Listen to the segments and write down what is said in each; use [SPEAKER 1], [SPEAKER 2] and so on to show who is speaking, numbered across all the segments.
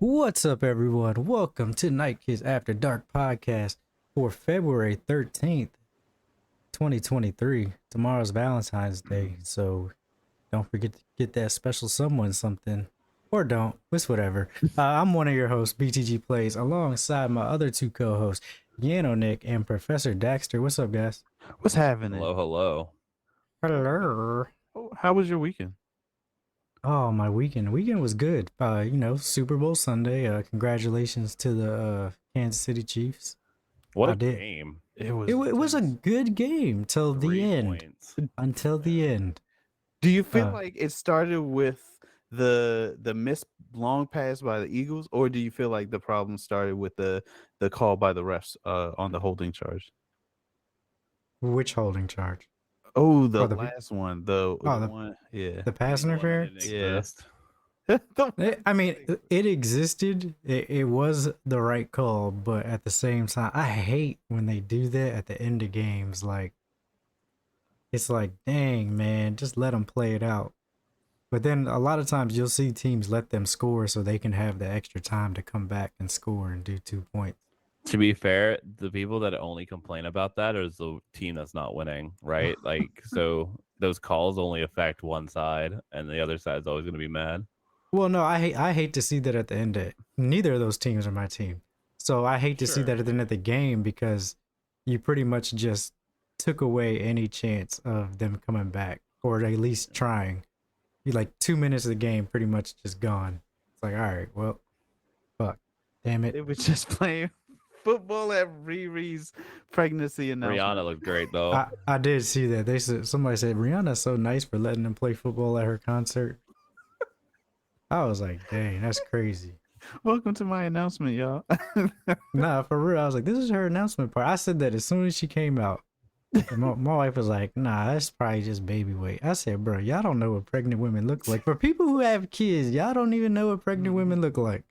[SPEAKER 1] What's up, everyone? Welcome to Night Kids After Dark podcast for February 13th, 2023. Tomorrow's Valentine's Day, so don't forget to get that special someone something. Or don't. It's whatever. I'm one of your hosts, BTG Plays, alongside my other two co-hosts, Yanonick and Professor Daxter. What's up, guys?
[SPEAKER 2] What's happening?
[SPEAKER 3] Hello.
[SPEAKER 1] Hello.
[SPEAKER 2] How was your weekend?
[SPEAKER 1] Oh, my weekend was good. Super Bowl Sunday. Congratulations to the Kansas City Chiefs.
[SPEAKER 3] What
[SPEAKER 1] I
[SPEAKER 3] a
[SPEAKER 1] did.
[SPEAKER 3] game.
[SPEAKER 1] It was a good game till the
[SPEAKER 3] 3
[SPEAKER 1] end.
[SPEAKER 3] points.
[SPEAKER 1] Until the end.
[SPEAKER 2] Do you feel like it started with the missed long pass by the Eagles, or do you feel like the problem started with the call by the refs on the holding charge?
[SPEAKER 1] Which holding charge?
[SPEAKER 2] Oh, the
[SPEAKER 1] the-
[SPEAKER 2] last one, the one, yeah,
[SPEAKER 1] The pass interference?
[SPEAKER 2] Yeah.
[SPEAKER 1] It existed. It was the right call, but at the same time, I hate when they do that at the end of games. Like, it's like, dang, man, just let them play it out. But then a lot of times you'll see teams let them score so they can have the extra time to come back and score and do 2 points.
[SPEAKER 3] To be fair, the people that only complain about that is the team that's not winning, right? Like, so those calls only affect one side, and the other side's always going to be mad.
[SPEAKER 1] Well, no, I hate to see that at the end of it. Neither of those teams are my team. So I hate to see that at the end of the game because you pretty much just took away any chance of them coming back or at least trying. You like 2 minutes of the game pretty much just gone. It's like, all right, well, fuck. Damn it.
[SPEAKER 2] It was just playing football at Riri's pregnancy announcement.
[SPEAKER 3] Rihanna looked great, though.
[SPEAKER 1] I did see that. Somebody said Rihanna's so nice for letting them play football at her concert. I was like, dang, that's crazy.
[SPEAKER 2] Welcome to my announcement, y'all.
[SPEAKER 1] Nah, for real. I was like, this is her announcement part. I said that as soon as she came out. My wife was like, nah, that's probably just baby weight. I said, bro, y'all don't know what pregnant women look like. For people who have kids, y'all don't even know what pregnant women look like.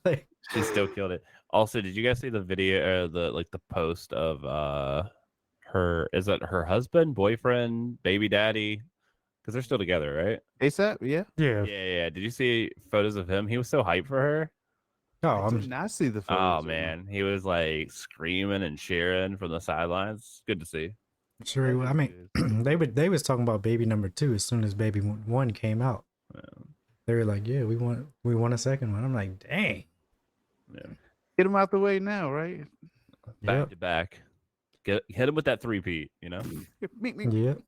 [SPEAKER 1] Like,
[SPEAKER 3] She still killed it. Also, did you guys see the video, the post of is that her husband, boyfriend, baby daddy? Because they're still together, right?
[SPEAKER 2] ASAP, yeah.
[SPEAKER 3] Yeah. Did you see photos of him? He was so hyped for her.
[SPEAKER 1] oh,
[SPEAKER 2] I did not see the photos.
[SPEAKER 3] Oh man, he was like screaming and cheering from the sidelines. Good to see.
[SPEAKER 1] sure. I mean, they was talking about baby number 2 as soon as baby 1 came out.
[SPEAKER 3] Yeah.
[SPEAKER 1] They were like, yeah, we want a second one. I'm like, dang.
[SPEAKER 3] Yeah.
[SPEAKER 2] Get him out the way now, right?
[SPEAKER 3] Back to back. Hit him with that 3-peat, you know?
[SPEAKER 1] Yep.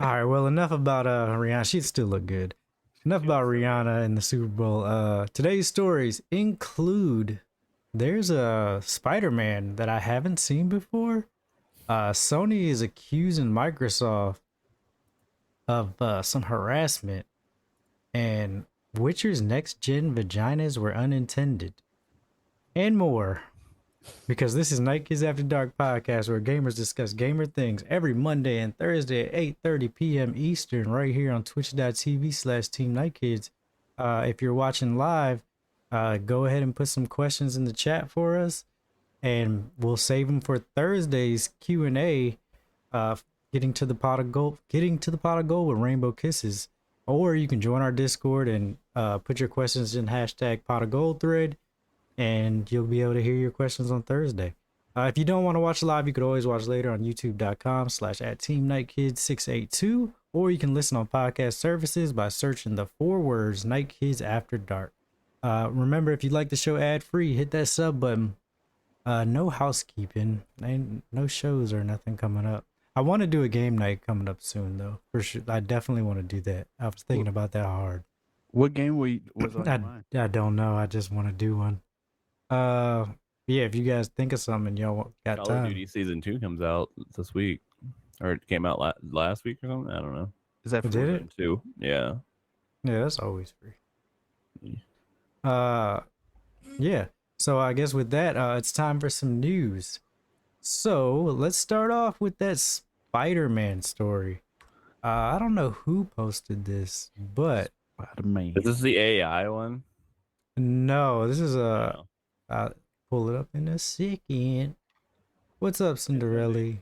[SPEAKER 1] All right, well, enough about Rihanna. She'd still look good. Enough about Rihanna and the Super Bowl. Today's stories include there's a Spider-Man that I haven't seen before. Sony is accusing Microsoft of some harassment, and Witcher's next-gen vaginas were unintended, and more. Because this is Night Kids After Dark podcast where gamers discuss gamer things every Monday and Thursday at 8:30 p.m. Eastern right here on twitch.tv/Team Night Kids. If you're watching live, go ahead and put some questions in the chat for us and we'll save them for Thursday's Q&A, getting to the pot of gold with Rainbowkisses. Or you can join our Discord and put your questions in hashtag pot of gold thread, and you'll be able to hear your questions on Thursday. If you don't want to watch live, you could always watch later on youtube.com/@TeamNightKids682, or you can listen on podcast services by searching the 4 words Night Kids After Dark. Remember, if you'd like the show ad-free, hit that sub button. No housekeeping, no shows or nothing coming up. I want to do a game night coming up soon, though. For sure, I definitely want to do that. I was thinking about that hard.
[SPEAKER 2] What game was on your mind?
[SPEAKER 1] I don't know. I just want to do one. Yeah, if you guys think of something, y'all got
[SPEAKER 3] Call
[SPEAKER 1] time.
[SPEAKER 3] of Duty Season 2 comes out this week. Or it came out last week or something. I don't know.
[SPEAKER 2] Is that
[SPEAKER 1] Did it?
[SPEAKER 3] 2. Yeah.
[SPEAKER 1] Yeah, that's always free. Yeah. So I guess with that, it's time for some news. So let's start off with that Spider-Man story. I don't know who posted this, but
[SPEAKER 2] Spider-Man.
[SPEAKER 3] Is this the AI one?
[SPEAKER 1] no, this is
[SPEAKER 3] No.
[SPEAKER 1] I'll pull it up in a second. What's up, Cynderelle?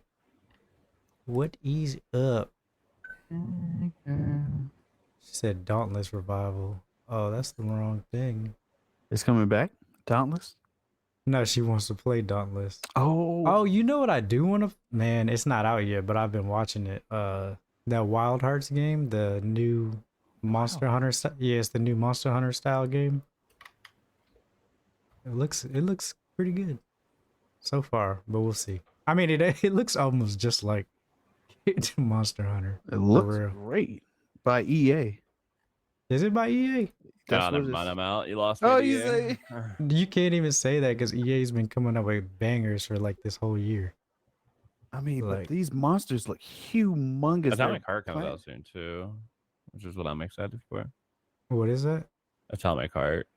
[SPEAKER 1] What is up? She said Dauntless Revival. Oh, that's the wrong thing.
[SPEAKER 2] It's coming back. Dauntless.
[SPEAKER 1] No, she wants to play Dauntless.
[SPEAKER 2] Oh,
[SPEAKER 1] Oh, you know what I do want to? Man, it's not out yet, but I've been watching it. That Wild Hearts game, the new Monster Hunter. Yeah, it's the new Monster Hunter style game. It looks pretty good so far, but we'll see. I mean, it looks almost just like Monster Hunter.
[SPEAKER 2] it looks
[SPEAKER 1] real.
[SPEAKER 2] great by EA.
[SPEAKER 1] Is it by EA?
[SPEAKER 2] That's
[SPEAKER 3] Never
[SPEAKER 2] what
[SPEAKER 3] mind,
[SPEAKER 2] it's.
[SPEAKER 3] I'm out. You lost me.
[SPEAKER 2] Oh,
[SPEAKER 3] to
[SPEAKER 2] you
[SPEAKER 3] EA.
[SPEAKER 2] say?
[SPEAKER 1] You can't even say that because EA's been coming up with bangers for like this whole year.
[SPEAKER 2] I mean, but
[SPEAKER 1] Like,
[SPEAKER 2] these monsters look humongous.
[SPEAKER 3] Atomic
[SPEAKER 2] They're
[SPEAKER 3] Heart comes
[SPEAKER 2] plant-
[SPEAKER 3] out soon too, which is what I'm excited for.
[SPEAKER 1] what is that?
[SPEAKER 3] Atomic Heart.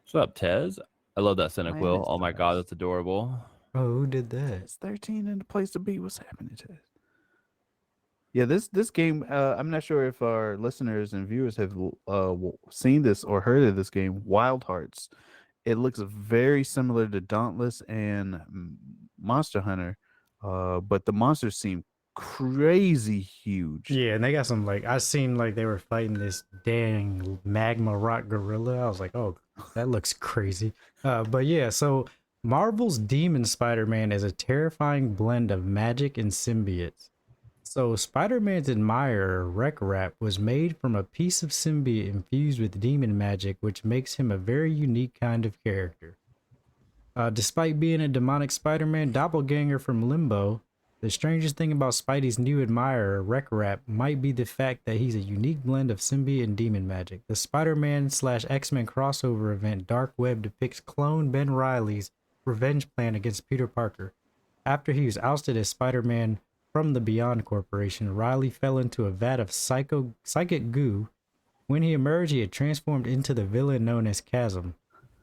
[SPEAKER 3] What's up, Tez? I love that Cynic
[SPEAKER 2] Man,
[SPEAKER 3] Will.
[SPEAKER 2] it's
[SPEAKER 3] Oh
[SPEAKER 2] the
[SPEAKER 3] my god,
[SPEAKER 2] best.
[SPEAKER 3] that's adorable.
[SPEAKER 1] Oh, who did that?
[SPEAKER 2] It's 13 in the place to be. What's happening to this? Yeah, this game. I'm not sure if our listeners and viewers have seen this or heard of this game, Wild Hearts. It looks very similar to Dauntless and Monster Hunter, but the monsters seem crazy huge.
[SPEAKER 1] Yeah, and they got some like I seen like they were fighting this dang magma rock gorilla. I was like, oh, that looks crazy. But yeah, so Marvel's Demon Spider-Man is a terrifying blend of magic and symbiotes. So Spider-Man's admirer, Wreck-Rap, was made from a piece of symbiote infused with demon magic, which makes him a very unique kind of character. Despite being a demonic Spider-Man doppelganger from Limbo, the strangest thing about Spidey's new admirer, Wreck-Rap, might be the fact that he's a unique blend of symbiote and demon magic. The Spider-Man / X-Men crossover event Dark Web depicts clone Ben Reilly's revenge plan against Peter Parker. After he was ousted as Spider-Man from the Beyond Corporation, Riley fell into a vat of psychic goo. When he emerged, he had transformed into the villain known as Chasm.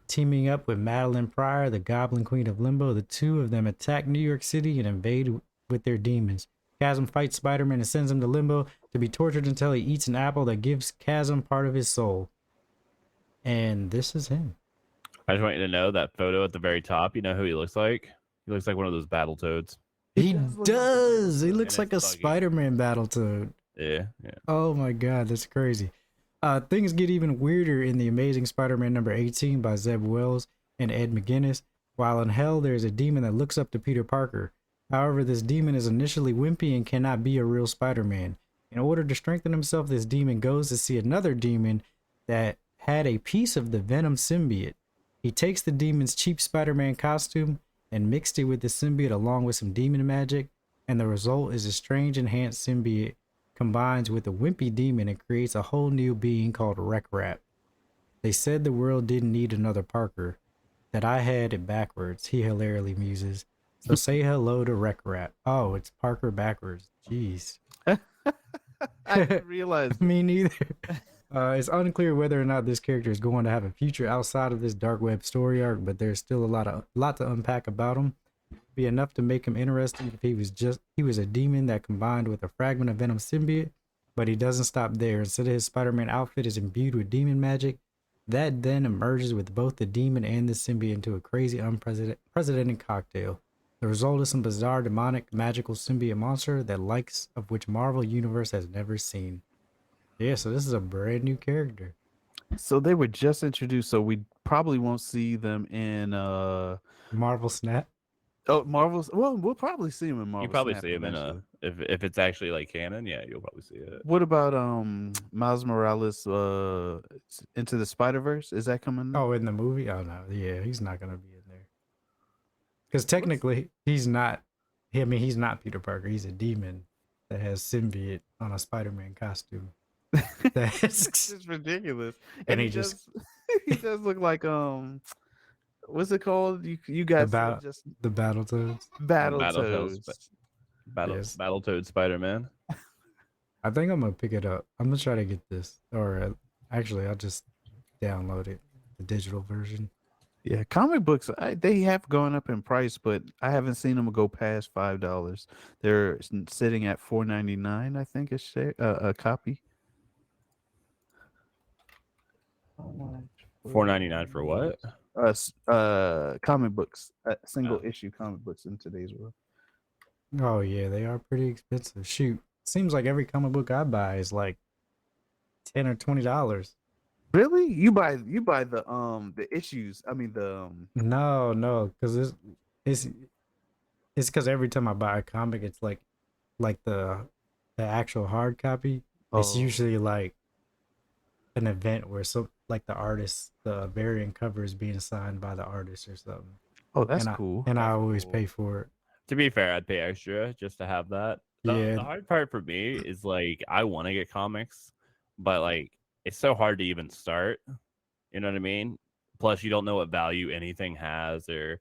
[SPEAKER 1] Teaming up with Madeline Pryor, the Goblin Queen of Limbo, the two of them attack New York City and invade with their demons. Chasm fights Spider-Man and sends him to Limbo to be tortured until he eats an apple that gives Chasm part of his soul. And this is him.
[SPEAKER 3] I just want you to know that photo at the very top. You know who he looks like? He looks like one of those Battletoads.
[SPEAKER 1] He
[SPEAKER 2] does look like a
[SPEAKER 1] does. He
[SPEAKER 2] Battletoad.
[SPEAKER 1] looks
[SPEAKER 3] And
[SPEAKER 1] like a
[SPEAKER 3] it's buggy.
[SPEAKER 1] Spider-Man Battletoad.
[SPEAKER 3] Yeah.
[SPEAKER 1] Oh my god, that's crazy. Things get even weirder in The Amazing Spider-Man number 18 by Zeb Wells and Ed McGuinness. While in hell, there's a demon that looks up to Peter Parker. However, this demon is initially wimpy and cannot be a real Spider-Man. In order to strengthen himself, this demon goes to see another demon that had a piece of the Venom symbiote. He takes the demon's cheap Spider-Man costume and mixed it with the symbiote along with some demon magic, and the result is a strange enhanced symbiote combines with a wimpy demon and creates a whole new being called Wreck-Rap. They said the world didn't need another Parker, that I had it backwards, he hilariously muses. So say hello to Wreck-Rap. Oh, it's Parker backwards. Jeez.
[SPEAKER 2] I didn't realize.
[SPEAKER 1] Me neither. It's unclear whether or not this character is going to have a future outside of this dark web story arc, but there's still a lot to unpack about him. Be enough to make him interesting if he was a demon that combined with a fragment of Venom symbiote, but he doesn't stop there. Instead of his Spider-Man outfit is imbued with demon magic, that then emerges with both the demon and the symbiote into a crazy unprecedented cocktail. The result is some bizarre demonic magical symbiote monster that likes of which Marvel Universe has never seen. Yeah, so this is a brand new character.
[SPEAKER 2] So they were just introduced, so we probably won't see them in
[SPEAKER 1] Marvel Snap.
[SPEAKER 2] Marvel's. Well, we'll probably see him in Marvel.
[SPEAKER 3] You probably
[SPEAKER 2] Snap
[SPEAKER 3] see him
[SPEAKER 2] eventually.
[SPEAKER 3] if it's actually like canon. Yeah, you'll probably see it.
[SPEAKER 2] What about Miles Morales Into the Spider-Verse? Is that coming?
[SPEAKER 1] Oh, in the movie? Oh no, yeah, he's not gonna be in there. Because technically, he's not. I mean, he's not Peter Parker. He's a demon that has symbiote on a Spider-Man costume. That's
[SPEAKER 2] It's ridiculous.
[SPEAKER 1] And
[SPEAKER 2] he
[SPEAKER 1] he just-
[SPEAKER 2] he does look like what's it called? You guys
[SPEAKER 1] Battle-
[SPEAKER 2] said just
[SPEAKER 1] the Battletoads.
[SPEAKER 2] Battletoads.
[SPEAKER 3] Battletoad Spider-Man.
[SPEAKER 1] I think I'm gonna pick it up. I'm gonna try to get this, or actually, I'll just download it, the digital version.
[SPEAKER 2] Yeah, comic books they have gone up in price, but I haven't seen them go past $5. They're sitting at $4.99, I think, a copy.
[SPEAKER 3] $4.99 for what?
[SPEAKER 2] Comic books, single issue comic books in today's world.
[SPEAKER 1] Oh yeah, they are pretty expensive. Shoot, seems like every comic book I buy is like $10 or $20.
[SPEAKER 2] Really? You buy the issues. I mean the
[SPEAKER 1] No, because it's it's because every time I buy a comic, it's like the actual hard copy. It's
[SPEAKER 2] oh
[SPEAKER 1] usually like an event where like the artist, the variant cover is being signed by the artist or something,
[SPEAKER 2] oh that's
[SPEAKER 1] and I
[SPEAKER 2] cool.
[SPEAKER 1] and I
[SPEAKER 3] That's
[SPEAKER 1] always
[SPEAKER 3] cool.
[SPEAKER 1] pay for it.
[SPEAKER 3] To be fair, I'd pay extra just to have that. The
[SPEAKER 1] Yeah,
[SPEAKER 3] hard part for me is like I want to get comics, but like it's so hard to even start. You know what I mean? Plus, you don't know what value anything has or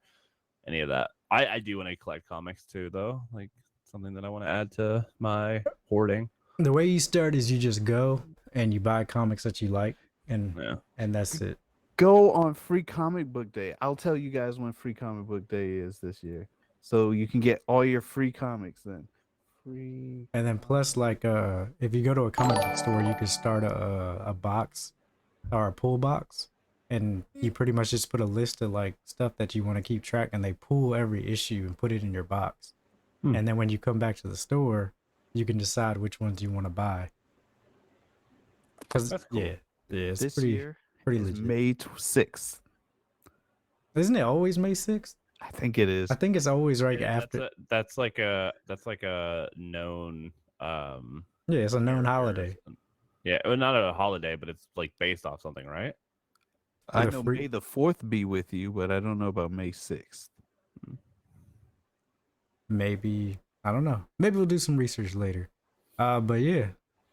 [SPEAKER 3] any of that. I do want to collect comics too, though. Like something that I want to add to my hoarding.
[SPEAKER 1] the way you start is you just go and you buy comics that you like, and
[SPEAKER 3] Yeah.
[SPEAKER 1] and that's it.
[SPEAKER 2] Go on Free Comic Book Day. I'll tell you guys when Free Comic Book Day is this year, so you can get all your free comics then. Free.
[SPEAKER 1] And then plus, like, if you go to a comic book store, you can start a box or a pull box, and you pretty much just put a list of like stuff that you want to keep track, and they pull every issue and put it in your box.
[SPEAKER 2] Hmm.
[SPEAKER 1] And then when you come back to the store, you can decide which ones you want to buy. Cause
[SPEAKER 3] That's cool.
[SPEAKER 1] yeah, it's
[SPEAKER 2] This
[SPEAKER 1] pretty
[SPEAKER 2] year
[SPEAKER 1] pretty
[SPEAKER 2] is
[SPEAKER 1] legit.
[SPEAKER 2] May 6th.
[SPEAKER 1] Isn't it always May 6th?
[SPEAKER 2] I think it is.
[SPEAKER 1] I think it's always right
[SPEAKER 3] Yeah,
[SPEAKER 1] after.
[SPEAKER 3] that's like a known
[SPEAKER 1] Yeah, it's a known
[SPEAKER 3] year or
[SPEAKER 1] holiday.
[SPEAKER 3] something. Yeah, well, not a holiday, but it's like based off something, right?
[SPEAKER 2] I
[SPEAKER 1] the
[SPEAKER 2] know
[SPEAKER 1] free-
[SPEAKER 2] May the 4th be with you, but I don't know about May 6th.
[SPEAKER 1] Maybe, I don't know. Maybe we'll do some research later. But yeah,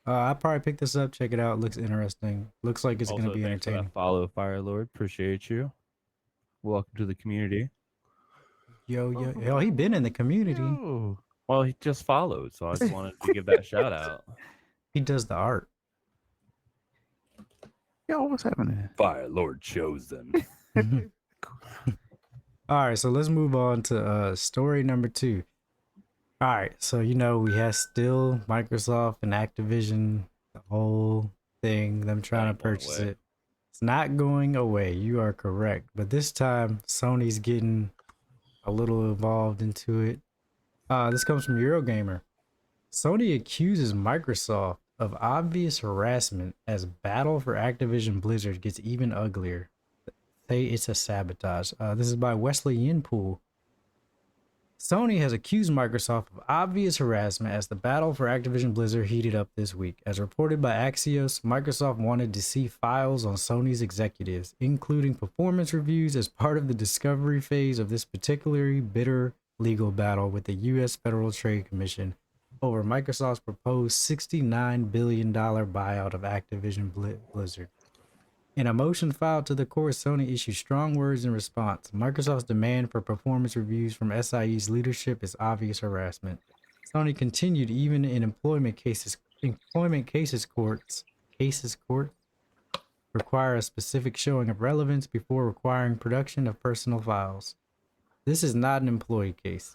[SPEAKER 1] I'll probably pick this up. Check it out. Looks interesting. Looks like it's
[SPEAKER 3] Also,
[SPEAKER 1] gonna be
[SPEAKER 3] thanks for that
[SPEAKER 1] entertaining.
[SPEAKER 3] follow, Fire Lord. Appreciate you. Welcome to the community.
[SPEAKER 1] Yo, he been in the community.
[SPEAKER 2] Yo.
[SPEAKER 3] Well, he just followed, so I just wanted to give that shout out.
[SPEAKER 1] He does the art.
[SPEAKER 2] Yo, what's happening?
[SPEAKER 3] Fire Lord chose them.
[SPEAKER 1] All right, so let's move on to story number 2. All right, so we have still Microsoft and Activision, the whole thing, them trying to
[SPEAKER 3] Not going
[SPEAKER 1] purchase
[SPEAKER 3] away.
[SPEAKER 1] it. It's not going away. You are correct, but this time Sony's getting a little involved into it. This comes from Eurogamer. Sony accuses Microsoft of obvious harassment as battle for Activision Blizzard gets even uglier. Say it's a sabotage. This is by Wesley Yinpool. Sony has accused Microsoft of obvious harassment as the battle for Activision Blizzard heated up this week. As reported by Axios, Microsoft wanted to see files on Sony's executives, including performance reviews, as part of the discovery phase of this particularly bitter legal battle with the U.S. Federal Trade Commission over Microsoft's proposed $69 billion buyout of Activision Blizzard. In a motion filed to the court, Sony issued strong words in response. Microsoft's demand for performance reviews from SIE's leadership is obvious harassment. Sony continued even in employment cases courts require a specific showing of relevance before requiring production of personal files. This is not an employee case.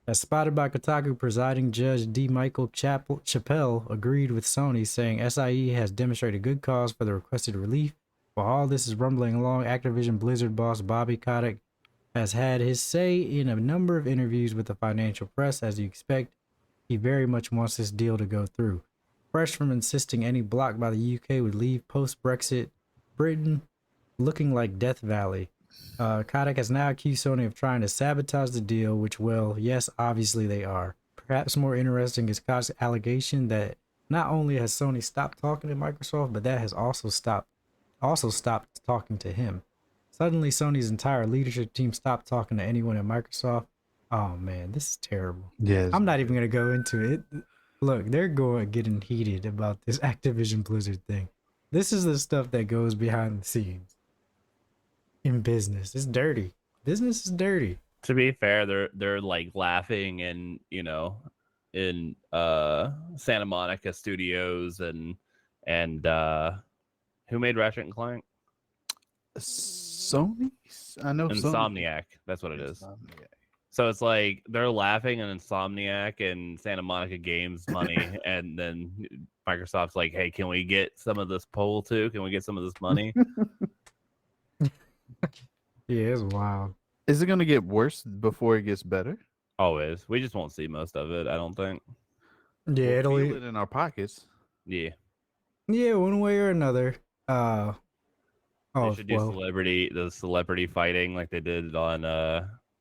[SPEAKER 1] As spotted by Kotaku, presiding judge D. Michael Chappelle agreed with Sony, saying SIE has demonstrated good cause for the requested relief. While all this is rumbling along, Activision Blizzard boss Bobby Kotick has had his say in a number of interviews with the financial press. As you expect, he very much wants this deal to go through. Fresh from insisting any block by the UK would leave post-Brexit Britain looking like Death Valley. Kotick has now accused Sony of trying to sabotage the deal, which, well, yes, obviously they are. Perhaps more interesting is Kotick's allegation that not only has Sony stopped talking to Microsoft, but that has also stopped talking to him. Suddenly, Sony's entire leadership team stopped talking to anyone at Microsoft. Oh man, this is terrible.
[SPEAKER 2] Yes.
[SPEAKER 1] I'm not even gonna go into it. Look, they're getting heated about this Activision Blizzard thing. This is the stuff that goes behind the scenes in business. It's dirty. Business is dirty.
[SPEAKER 3] To be fair, they're like laughing in Santa Monica Studios and who made Ratchet and Clank?
[SPEAKER 2] Sony? I know Sony.
[SPEAKER 3] Insomniac. That's what it is.
[SPEAKER 2] Insomniac.
[SPEAKER 3] So it's like they're laughing in Insomniac and Santa Monica Games money, and then Microsoft's like, "Hey, can we get some of this poll too? Can we get some of this money?"
[SPEAKER 1] Yeah, it's wild.
[SPEAKER 2] Is it going to get worse before it gets better?
[SPEAKER 3] Always. We just won't see most of it, I don't think.
[SPEAKER 1] Yeah,
[SPEAKER 2] We'll
[SPEAKER 1] it'll
[SPEAKER 2] feel it in our pockets.
[SPEAKER 3] Yeah.
[SPEAKER 1] Yeah, one way or another.
[SPEAKER 3] They
[SPEAKER 1] Oh
[SPEAKER 3] should do
[SPEAKER 1] well,
[SPEAKER 3] the celebrity fighting like they did on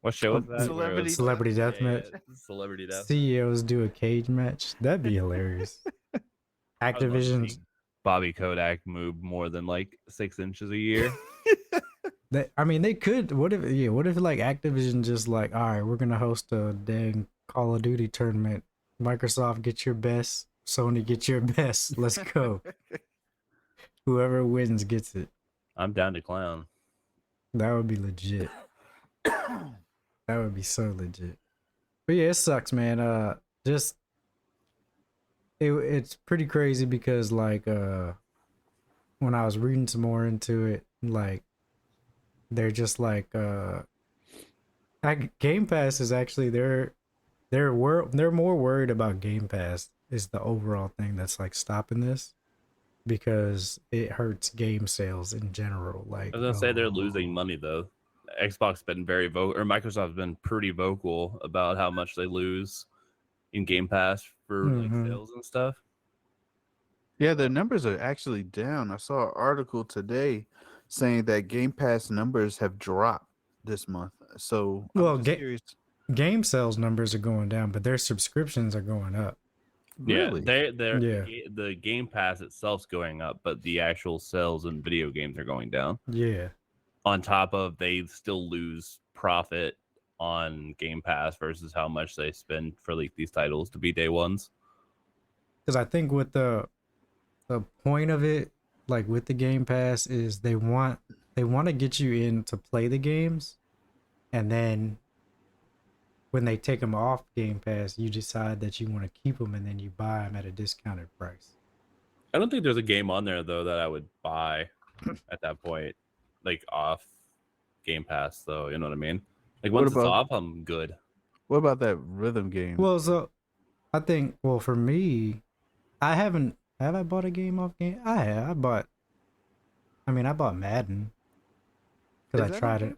[SPEAKER 3] what show was that? Where it was
[SPEAKER 1] Celebrity
[SPEAKER 3] yeah,
[SPEAKER 1] Deathmatch.
[SPEAKER 3] Celebrity Death.
[SPEAKER 1] CEOs do a cage match. That'd be hilarious.
[SPEAKER 3] I would love to
[SPEAKER 1] Activision's.
[SPEAKER 3] see Bobby Kodak move more than like 6 inches a year.
[SPEAKER 1] I mean, they could. What if? Yeah. What if like Activision just like, all right, we're gonna host a dang Call of Duty tournament. Microsoft, get your best. Sony, get your best. Let's go. Whoever wins gets it.
[SPEAKER 3] I'm down to clown.
[SPEAKER 1] That would be legit. That would be so legit. But yeah, it sucks, man. Just it's pretty crazy because like when I was reading some more into it, like they're just like Game Pass is actually they're more worried about Game Pass is the overall thing that's like stopping this because it hurts game sales in general. Like
[SPEAKER 3] I was gonna say they're losing money though. Xbox been very vocal, or Microsoft's been pretty vocal about how much they lose in Game Pass for like sales and stuff.
[SPEAKER 2] Yeah, the numbers are actually down. I saw an article today saying that Game Pass numbers have dropped this month. So
[SPEAKER 1] well,
[SPEAKER 2] I'm just curious.
[SPEAKER 1] game sales numbers are going down, but their subscriptions are going up.
[SPEAKER 2] Really?
[SPEAKER 3] Yeah,
[SPEAKER 1] Yeah.
[SPEAKER 3] the Game Pass itself's going up, but the actual sales in video games are going down.
[SPEAKER 1] Yeah.
[SPEAKER 3] On top of they still lose profit on Game Pass versus how much they spend for like these titles to be day ones.
[SPEAKER 1] Because I think with the point of it, like with the Game Pass, is they want to get you in to play the games, and then when they take them off Game Pass, you decide that you want to keep them, and then you buy them at a discounted price.
[SPEAKER 3] I don't think there's a game on there though that I would buy at that point, like off Game Pass though. You know what I mean? Like once it's off, I'm good.
[SPEAKER 2] What about that rhythm game?
[SPEAKER 1] Well, so I think, well, for me, I haven't. Have I bought a game off game? I have. I bought Madden because I tried it.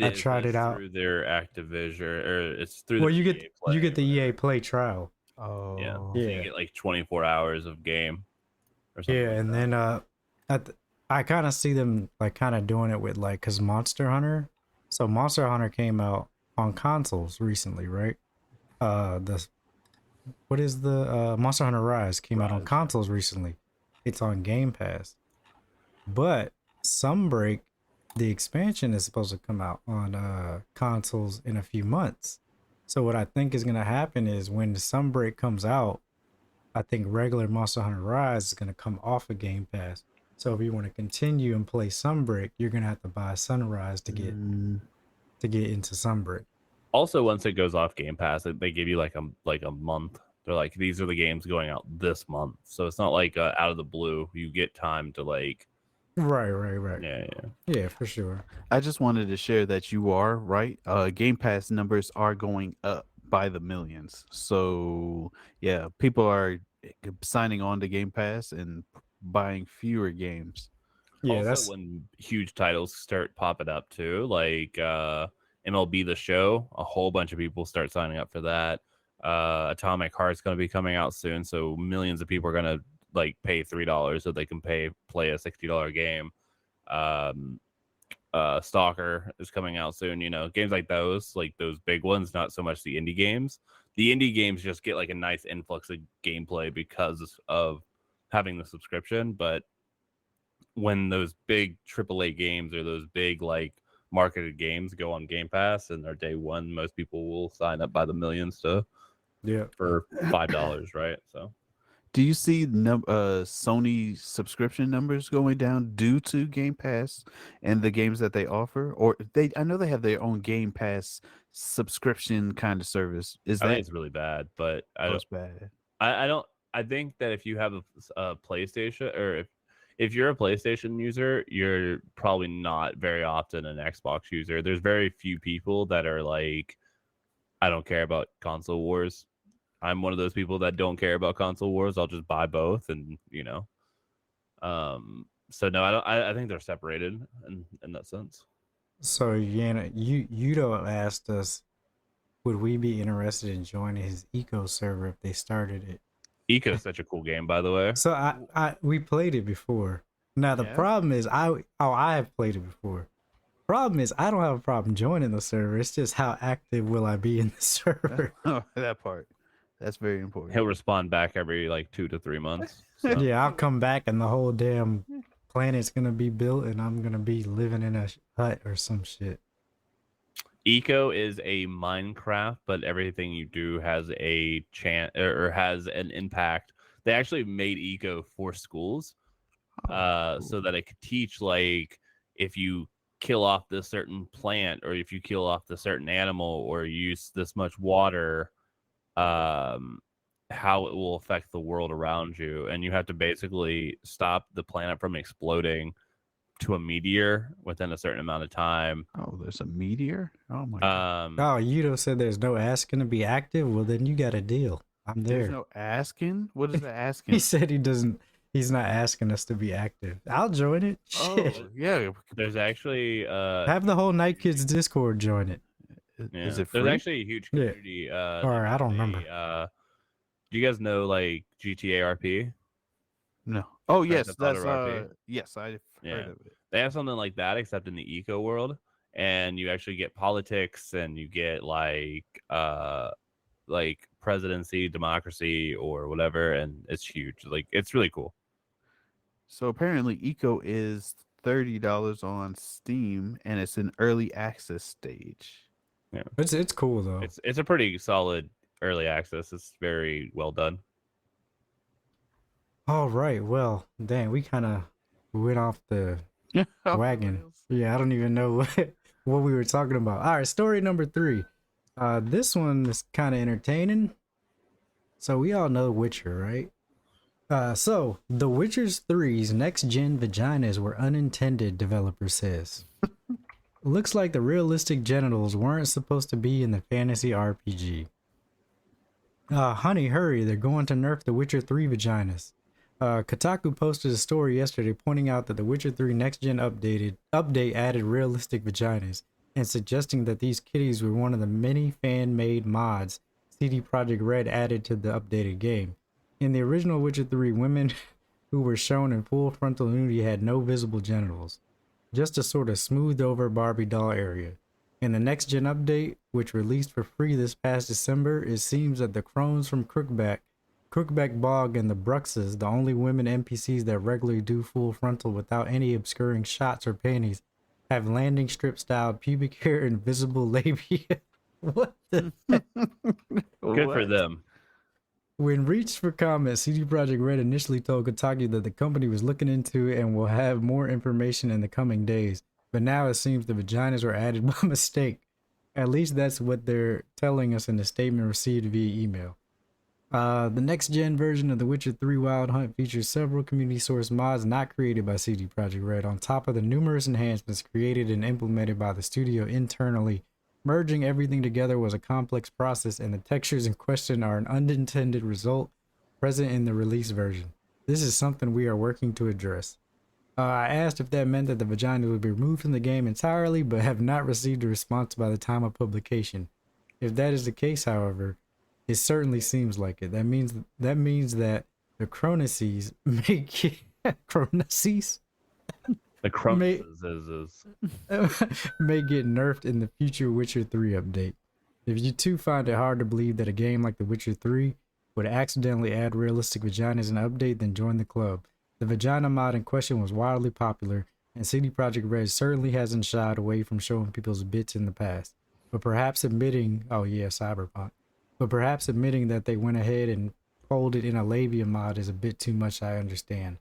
[SPEAKER 1] I tried it out
[SPEAKER 3] through their Activision, or it's through.
[SPEAKER 1] Well,
[SPEAKER 3] their
[SPEAKER 1] you
[SPEAKER 3] EA Play,
[SPEAKER 1] get the EA Play trial.
[SPEAKER 2] Oh,
[SPEAKER 3] yeah. So
[SPEAKER 1] Yeah.
[SPEAKER 3] you get like 24 hours of game. Or something
[SPEAKER 1] Yeah,
[SPEAKER 3] like
[SPEAKER 1] and
[SPEAKER 3] that.
[SPEAKER 1] then I kind of see them like kind of doing it with like because Monster Hunter. So Monster Hunter came out on consoles recently, right? The what is the Monster Hunter Rise came out on
[SPEAKER 3] Rise.
[SPEAKER 1] consoles recently. It's on Game Pass, but Sunbreak, the expansion is supposed to come out on consoles in a few months. So what I think is gonna happen is when the Sunbreak comes out, I think regular Monster Hunter Rise is gonna come off of Game Pass. So if you want to continue and play Sunbreak, you're gonna have to buy Sunrise to get into Sunbreak.
[SPEAKER 3] Also, once it goes off Game Pass, they give you like a month. They're like, these are the games going out this month, so it's not like out of the blue. You get time to like.
[SPEAKER 1] Right. Yeah, for sure.
[SPEAKER 2] I just wanted to share that you are right. Game Pass numbers are going up by the millions. So yeah, people are signing on to Game Pass and buying fewer games.
[SPEAKER 1] Yeah,
[SPEAKER 3] Also,
[SPEAKER 1] that's
[SPEAKER 3] when huge titles start popping up too, like MLB The Show, a whole bunch of people start signing up for that. Atomic Heart's going to be coming out soon, so millions of people are going to like pay $3 so they can play a $60 game. Stalker is coming out soon. You know, games like those big ones, not so much the indie games. The indie games just get like a nice influx of gameplay because of having the subscription, but when those big AAA games or those big like marketed games go on Game Pass and they're day one, most people will sign up by the millions for $5, right? So
[SPEAKER 2] do you see Sony subscription numbers going down due to Game Pass and the games that they offer? Or I know they have their own Game Pass subscription kind of service.
[SPEAKER 3] I think it's really bad, but
[SPEAKER 2] it's bad.
[SPEAKER 3] I think that if you have a PlayStation, or if you're a PlayStation user, you're probably not very often an Xbox user. There's very few people that are like, I don't care about console wars. I'm one of those people that don't care about console wars. I'll just buy both, and you know. So no, I don't. I think they're separated in that sense.
[SPEAKER 1] So Yana, you don't asked us, would we be interested in joining his Eco server if they started it?
[SPEAKER 3] Eco is such a cool game, by the way.
[SPEAKER 1] So we played it before. Now the
[SPEAKER 2] Yeah.
[SPEAKER 1] problem is I have played it before. Problem is I don't have a problem joining the server. It's just how active will I be in the server?
[SPEAKER 2] That part. That's very important.
[SPEAKER 3] He'll respond back every like 2 to 3 months. So.
[SPEAKER 1] Yeah, I'll come back and the whole damn planet's gonna be built and I'm gonna be living in a hut or some shit.
[SPEAKER 3] Eco is a Minecraft, but everything you do has a chance or has an impact. They actually made Eco for schools, so that it could teach, like, if you kill off this certain plant or if you kill off this certain animal or use this much water, how it will affect the world around you, and you have to basically stop the planet from exploding to a meteor within a certain amount of time.
[SPEAKER 2] Oh, there's a meteor. Oh my god.
[SPEAKER 1] Oh, Yudo said there's no asking to be active. Well, then you got a deal. I'm there.
[SPEAKER 2] There's no asking. What is the asking?
[SPEAKER 1] He said he doesn't. He's not asking us to be active. I'll join it. Shit.
[SPEAKER 2] Oh yeah.
[SPEAKER 3] There's actually
[SPEAKER 1] Have the whole Night Kids Discord join it.
[SPEAKER 3] yeah,
[SPEAKER 2] Is it free?
[SPEAKER 3] there's actually a huge
[SPEAKER 1] Yeah.
[SPEAKER 3] community.
[SPEAKER 1] Or I don't remember.
[SPEAKER 3] Do you guys know like GTA RP?
[SPEAKER 2] No. Oh
[SPEAKER 3] Grand
[SPEAKER 2] yes,
[SPEAKER 3] Theft Auto
[SPEAKER 2] that's
[SPEAKER 3] RP?
[SPEAKER 2] yes, I've
[SPEAKER 3] Yeah.
[SPEAKER 2] heard of it.
[SPEAKER 3] They have something like that, except in the eco world, and you actually get politics, and you get like presidency, democracy, or whatever, and it's huge. Like, it's really cool.
[SPEAKER 2] So apparently Eco is $30 on Steam and it's an early access stage.
[SPEAKER 1] It's cool though.
[SPEAKER 3] It's a pretty solid early access. It's very well done.
[SPEAKER 1] All right. Well, dang, we kind of went off the wagon. Yeah, I don't even know what we were talking about. All right, story number 3. This one is kind of entertaining. So we all know Witcher, right? So The Witcher's 3's next-gen vaginas were unintended, developer says. Looks like the realistic genitals weren't supposed to be in the fantasy RPG. Honey, hurry, they're going to nerf The Witcher 3 vaginas. Kotaku posted a story yesterday pointing out that The Witcher 3 next-gen update added realistic vaginas and suggesting that these kitties were one of the many fan-made mods CD Projekt Red added to the updated game. In the original Witcher 3, women who were shown in full frontal nudity had no visible genitals, just a sort of smoothed-over Barbie doll area. In the next-gen update, which released for free this past December, it seems that the crones from Crookback Bog, and the Bruxes, the only women NPCs that regularly do full frontal without any obscuring shots or panties, have landing strip styled pubic hair and visible labia. What the heck?
[SPEAKER 3] Good for them.
[SPEAKER 1] When reached for comment, CD Projekt Red initially told Kotaku that the company was looking into it and will have more information in the coming days. But now it seems the vaginas were added by mistake. At least that's what they're telling us in the statement received via email. The next-gen version of The Witcher 3 Wild Hunt features several community-sourced mods not created by CD Projekt Red, on top of the numerous enhancements created and implemented by the studio internally. Merging everything together was a complex process, and the textures in question are an unintended result present in the release version. This is something we are working to address. I asked if that meant that the vagina would be removed from the game entirely, but have not received a response by the time of publication. If that is the case, however, it certainly seems like it. That means that the Chronoces make it Chronoces?
[SPEAKER 3] The Chronoces
[SPEAKER 1] may get nerfed in the future Witcher 3 update. If you too find it hard to believe that a game like The Witcher 3 would accidentally add realistic vaginas in an update, then join the club. The vagina mod in question was wildly popular, and CD Projekt Red certainly hasn't shied away from showing people's bits in the past. But perhaps admitting, Cyberpunk. But perhaps admitting that they went ahead and folded in a labia mod is a bit too much, I understand.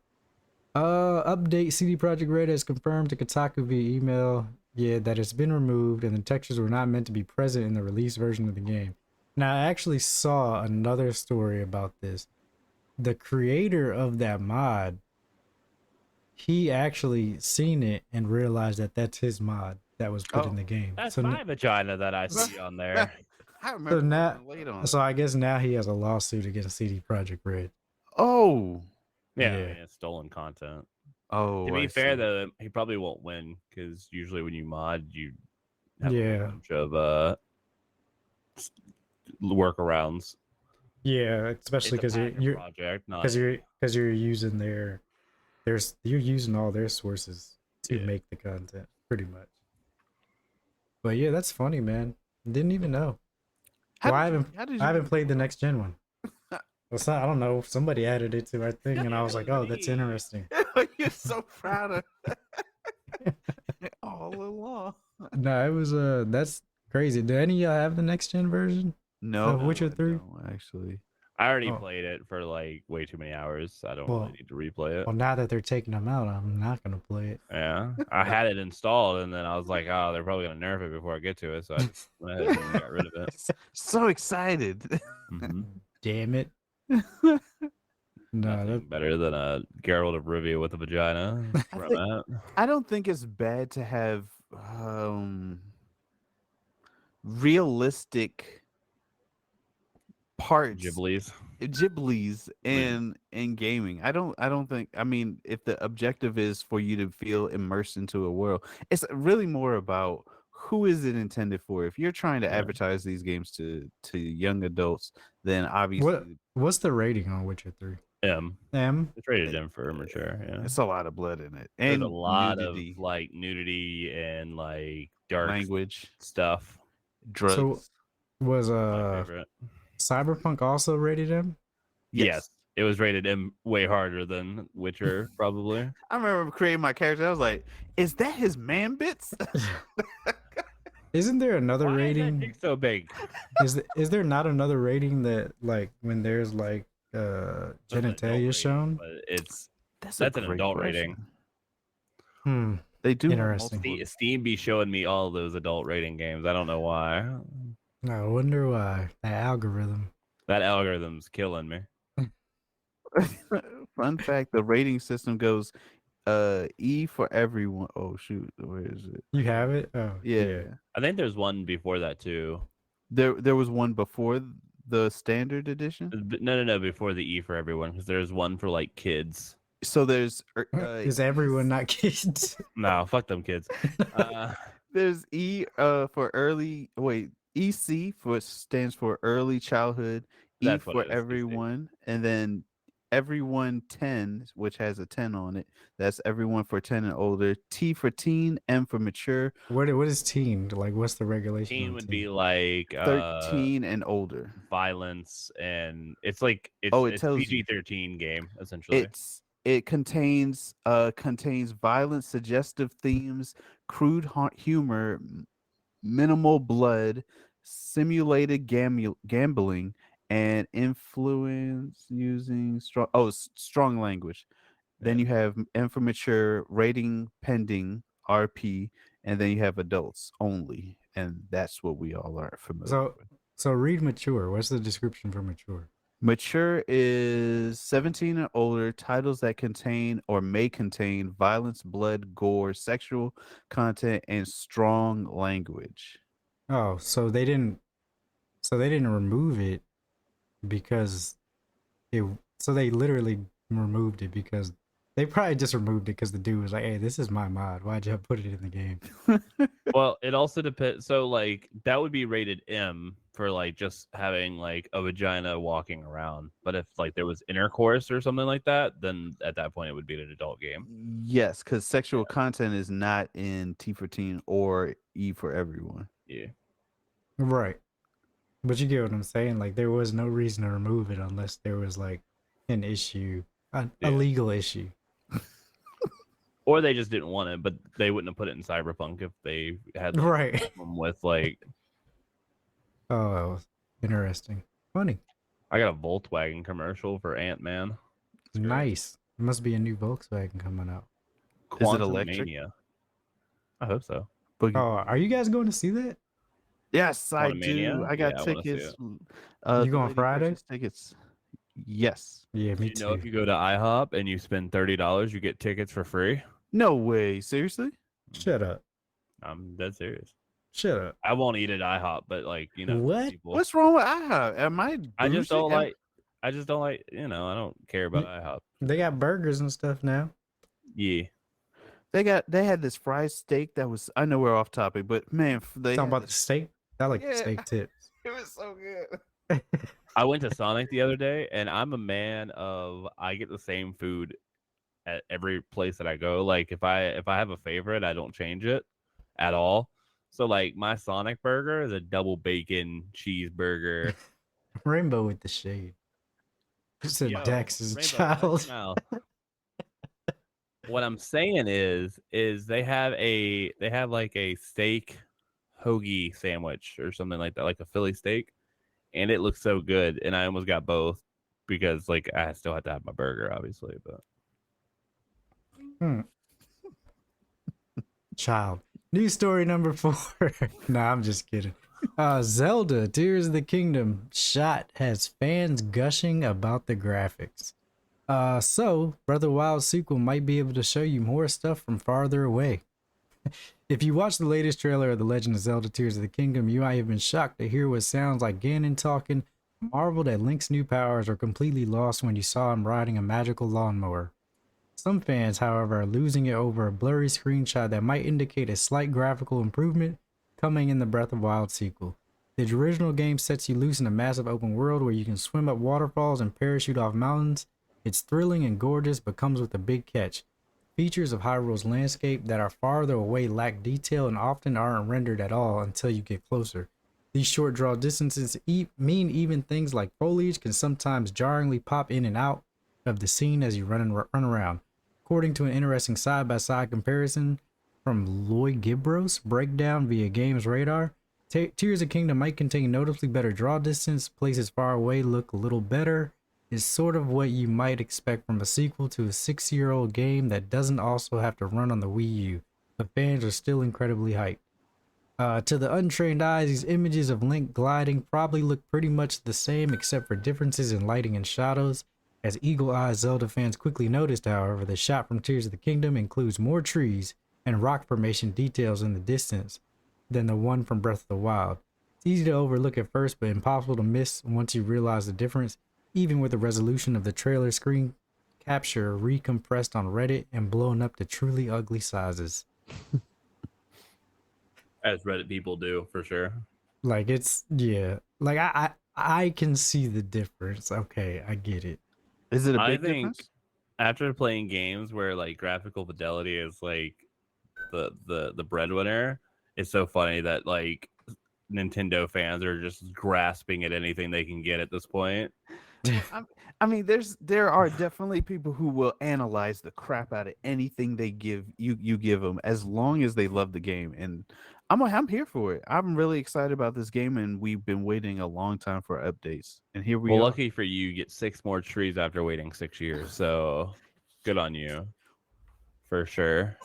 [SPEAKER 1] Update CD Projekt Red has confirmed to Kotaku via email, that it's been removed and the textures were not meant to be present in the release version of the game. Now, I actually saw another story about this. The creator of that mod, he actually seen it and realized that that's his mod that was put in the game.
[SPEAKER 3] That's
[SPEAKER 1] So
[SPEAKER 3] my vagina that I see on there.
[SPEAKER 2] I remember
[SPEAKER 1] now,
[SPEAKER 2] late on.
[SPEAKER 1] so I guess now he has a lawsuit against CD Projekt Red.
[SPEAKER 2] Oh.
[SPEAKER 3] Yeah, I
[SPEAKER 1] Yeah.
[SPEAKER 3] mean, it's stolen content.
[SPEAKER 2] Oh.
[SPEAKER 3] To be
[SPEAKER 2] I
[SPEAKER 3] fair,
[SPEAKER 2] see.
[SPEAKER 3] though, he probably won't win because usually when you mod, you have a
[SPEAKER 1] Yeah.
[SPEAKER 3] bunch of workarounds.
[SPEAKER 1] Yeah, especially
[SPEAKER 3] It's a
[SPEAKER 1] because
[SPEAKER 3] passion
[SPEAKER 1] you're
[SPEAKER 3] project, not
[SPEAKER 1] because you're using their you're using all their sources to
[SPEAKER 3] Yeah.
[SPEAKER 1] make the content, pretty much. But yeah, that's funny, man. Didn't even know. Well, I haven't played the next gen one. I don't know. Somebody added it to our thing, and I was like, "Oh, that's interesting."
[SPEAKER 2] You're so proud of all along.
[SPEAKER 1] No, it was that's crazy. Do any of y'all have the next gen version
[SPEAKER 2] No,
[SPEAKER 1] of Witcher
[SPEAKER 2] I
[SPEAKER 1] 3?
[SPEAKER 2] don't, actually.
[SPEAKER 3] I already
[SPEAKER 1] Oh.
[SPEAKER 3] played it for like way too many hours. I don't
[SPEAKER 1] Well-
[SPEAKER 3] really need to replay it.
[SPEAKER 1] Well, now that they're taking them out, I'm not gonna play it.
[SPEAKER 3] Yeah, I had it installed, and then I was like, "Oh, they're probably gonna nerf it before I get to it," so I just went ahead and got rid of it.
[SPEAKER 2] So excited.
[SPEAKER 3] Mhm.
[SPEAKER 1] Damn it! No,
[SPEAKER 3] Nothing
[SPEAKER 1] that,
[SPEAKER 3] better than a Geralt of Rivia with a vagina. That's where I'm at.
[SPEAKER 2] I don't think it's bad to have realistic parts
[SPEAKER 3] Ghiblies.
[SPEAKER 2] Ghiblies in gaming. I don't think, I mean, if the objective is for you to feel immersed into a world, it's really more about who is it intended for. If you're trying to
[SPEAKER 3] Yeah.
[SPEAKER 2] advertise these games to young adults, then obviously
[SPEAKER 1] what's the rating on Witcher 3?
[SPEAKER 3] M.
[SPEAKER 1] M.
[SPEAKER 3] It's rated M for mature. Yeah,
[SPEAKER 2] it's a lot of blood in it
[SPEAKER 3] there's
[SPEAKER 2] and
[SPEAKER 3] a lot
[SPEAKER 2] nudity,
[SPEAKER 3] of like nudity and like dark
[SPEAKER 2] language,
[SPEAKER 3] stuff.
[SPEAKER 2] drugs.
[SPEAKER 1] So was
[SPEAKER 3] My favorite.
[SPEAKER 1] Cyberpunk also rated M?
[SPEAKER 3] Yes, it was rated M way harder than Witcher, probably.
[SPEAKER 2] I remember creating my character. I was like, "Is that his man bits?"
[SPEAKER 1] Isn't there another
[SPEAKER 3] Why is that
[SPEAKER 1] rating?
[SPEAKER 3] dick so big?
[SPEAKER 1] Is there not another rating that like when there's like
[SPEAKER 3] That's an adult
[SPEAKER 1] genitalia
[SPEAKER 3] rating,
[SPEAKER 1] shown?
[SPEAKER 3] but it's
[SPEAKER 2] That's
[SPEAKER 3] an
[SPEAKER 2] great
[SPEAKER 3] adult
[SPEAKER 2] question.
[SPEAKER 1] Hmm.
[SPEAKER 2] They do have
[SPEAKER 1] Interesting.
[SPEAKER 2] multiple-
[SPEAKER 3] Steam be showing me all those adult rating games. I don't know why.
[SPEAKER 1] I wonder why. That algorithm.
[SPEAKER 3] That algorithm's killing me.
[SPEAKER 2] Fun fact: the rating system goes E for everyone. Oh shoot, where is it?
[SPEAKER 1] You have it? Oh
[SPEAKER 2] Yeah,
[SPEAKER 3] I think there's one before that too.
[SPEAKER 2] there was one before the standard edition.
[SPEAKER 3] No, before the E for everyone, because there's one for like kids.
[SPEAKER 2] So there's
[SPEAKER 1] Is everyone not kids?
[SPEAKER 3] No, fuck them kids.
[SPEAKER 2] there's E for early. Wait, EC stands for early childhood. E
[SPEAKER 3] That's what
[SPEAKER 2] for
[SPEAKER 3] it is, EC.
[SPEAKER 2] everyone, and then everyone 10, which has a 10 on it. That's everyone for 10 and older. T for teen, M for mature.
[SPEAKER 1] What is teen? Like what's the regulation?
[SPEAKER 3] Teen
[SPEAKER 1] on
[SPEAKER 3] would
[SPEAKER 1] teen?
[SPEAKER 3] be like
[SPEAKER 2] 13 and older.
[SPEAKER 3] violence, and it's like
[SPEAKER 2] it
[SPEAKER 3] it's
[SPEAKER 2] tells you.
[SPEAKER 3] PG-13 game essentially.
[SPEAKER 2] It contains violent, suggestive themes, crude humor, minimal blood, simulated gambling, and influence using strong language. Then you have M for mature, rating pending, RP, and then you have adults only, and that's what we all are familiar with.
[SPEAKER 1] So read mature. What's the description for mature?
[SPEAKER 2] Mature is 17 and older, titles that contain or may contain violence, blood, gore, sexual content, and strong language.
[SPEAKER 1] Oh, so they didn't remove it because so they literally removed it because they probably just removed it because the dude was like, "Hey, this is my mod. Why'd you put it in the game?"
[SPEAKER 3] Well, it also depends. So, like, that would be rated M for like just having like a vagina walking around. But if like there was intercourse or something like that, then at that point it would be an adult game.
[SPEAKER 2] Yes, because sexual content is not in T for teen or E for everyone.
[SPEAKER 3] Yeah.
[SPEAKER 1] Right. But you get what I'm saying? Like there was no reason to remove it unless there was like an issue, a legal issue.
[SPEAKER 3] Or they just didn't want it, but they wouldn't have put it in Cyberpunk if they had like,
[SPEAKER 1] Right.
[SPEAKER 3] a problem with like.
[SPEAKER 1] Oh, interesting. Funny.
[SPEAKER 3] I got a Volkswagen commercial for Ant-Man.
[SPEAKER 1] Nice. There must be a new Volkswagen coming out.
[SPEAKER 2] Is it electric?
[SPEAKER 3] Mania. I hope so.
[SPEAKER 2] Boogie.
[SPEAKER 1] Oh, are you guys going to see that?
[SPEAKER 2] Yes, I
[SPEAKER 3] Quantumania?
[SPEAKER 2] do. I got
[SPEAKER 3] Yeah, I wanna see
[SPEAKER 2] tickets.
[SPEAKER 1] You
[SPEAKER 2] the
[SPEAKER 1] going
[SPEAKER 2] lady
[SPEAKER 1] Friday?
[SPEAKER 2] purchased Tickets. Yes.
[SPEAKER 1] Yeah, me
[SPEAKER 3] You
[SPEAKER 1] too.
[SPEAKER 3] know, if you go to IHOP and you spend $30, you get tickets for free.
[SPEAKER 2] No way. Seriously?
[SPEAKER 1] Shut up.
[SPEAKER 3] I'm dead serious.
[SPEAKER 1] Shut up.
[SPEAKER 3] I won't eat at IHOP, but like you know,
[SPEAKER 1] What?
[SPEAKER 3] people,
[SPEAKER 2] What's wrong with IHOP? Am I?
[SPEAKER 3] I just
[SPEAKER 2] bougie?
[SPEAKER 3] don't like. I just don't like. You know, I don't care about IHOP.
[SPEAKER 1] They got burgers and stuff now.
[SPEAKER 3] Yeah.
[SPEAKER 2] They had this fried steak that was. I know we're off topic, but man, they
[SPEAKER 1] Talking
[SPEAKER 2] had
[SPEAKER 1] about the steak. I like the
[SPEAKER 2] Yeah.
[SPEAKER 1] steak tips.
[SPEAKER 2] it was so good.
[SPEAKER 3] I went to Sonic the other day, and I'm a man of I get the same food at every place that I go. Like if I have a favorite, I don't change it at all. So like my Sonic burger is a double bacon cheeseburger.
[SPEAKER 1] Rainbow with the shade. You said
[SPEAKER 3] Yo,
[SPEAKER 1] Dex is a
[SPEAKER 3] Rainbow, shut
[SPEAKER 1] child.
[SPEAKER 3] your mouth. What I'm saying is they have like a steak hoagie sandwich or something like that, like a Philly steak, and it looks so good. And I almost got both because like I still had to have my burger, obviously. But
[SPEAKER 1] Hmm. Child. News story number 4. Nah, I'm just kidding. Zelda Tears of the Kingdom shot has fans gushing about the graphics. So Breath of the Wild sequel might be able to show you more stuff from farther away. If you watch the latest trailer of The Legend of Zelda Tears of the Kingdom, you might have been shocked to hear what sounds like Ganon talking, marveled at Link's new powers, or completely lost when you saw him riding a magical lawnmower. Some fans, however, are losing it over a blurry screenshot that might indicate a slight graphical improvement coming in the Breath of the Wild sequel. The original game sets you loose in a massive open world where you can swim up waterfalls and parachute off mountains. It's thrilling and gorgeous, but comes with a big catch. Features of Hyrule's landscape that are farther away lack detail and often aren't rendered at all until you get closer. These short draw distances mean even things like foliage can sometimes jarringly pop in and out of the scene as you run around. According to an interesting side-by-side comparison from Lloyd Gibros breakdown via Games Radar, Tears of Kingdom might contain noticeably better draw distance, places far away look a little better, is sort of what you might expect from a sequel to a 6-year-old game that doesn't also have to run on the Wii U, but fans are still incredibly hyped. To the untrained eyes, these images of Link gliding probably look pretty much the same except for differences in lighting and shadows. As eagle-eyed Zelda fans quickly noticed, however, the shot from Tears of the Kingdom includes more trees and rock formation details in the distance than the one from Breath of the Wild. It's easy to overlook at first, but impossible to miss once you realize the difference, even with the resolution of the trailer screen capture recompressed on Reddit and blown up to truly ugly sizes.
[SPEAKER 3] as Reddit people do for sure.
[SPEAKER 1] Like it's like I can see the difference. Okay, I get it.
[SPEAKER 2] Is it a
[SPEAKER 3] I
[SPEAKER 2] big
[SPEAKER 3] think
[SPEAKER 2] difference?
[SPEAKER 3] after playing games where like graphical fidelity is like the breadwinner, it's so funny that like Nintendo fans are just grasping at anything they can get at this point.
[SPEAKER 2] I mean, there are definitely people who will analyze the crap out of anything they give you give them as long as they love the game, and I'm here for it. I'm really excited about this game, and we've been waiting a long time for updates, and here we
[SPEAKER 3] Well,
[SPEAKER 2] are.
[SPEAKER 3] lucky for you, you get 6 more trees after waiting 6 years. So good on you for sure.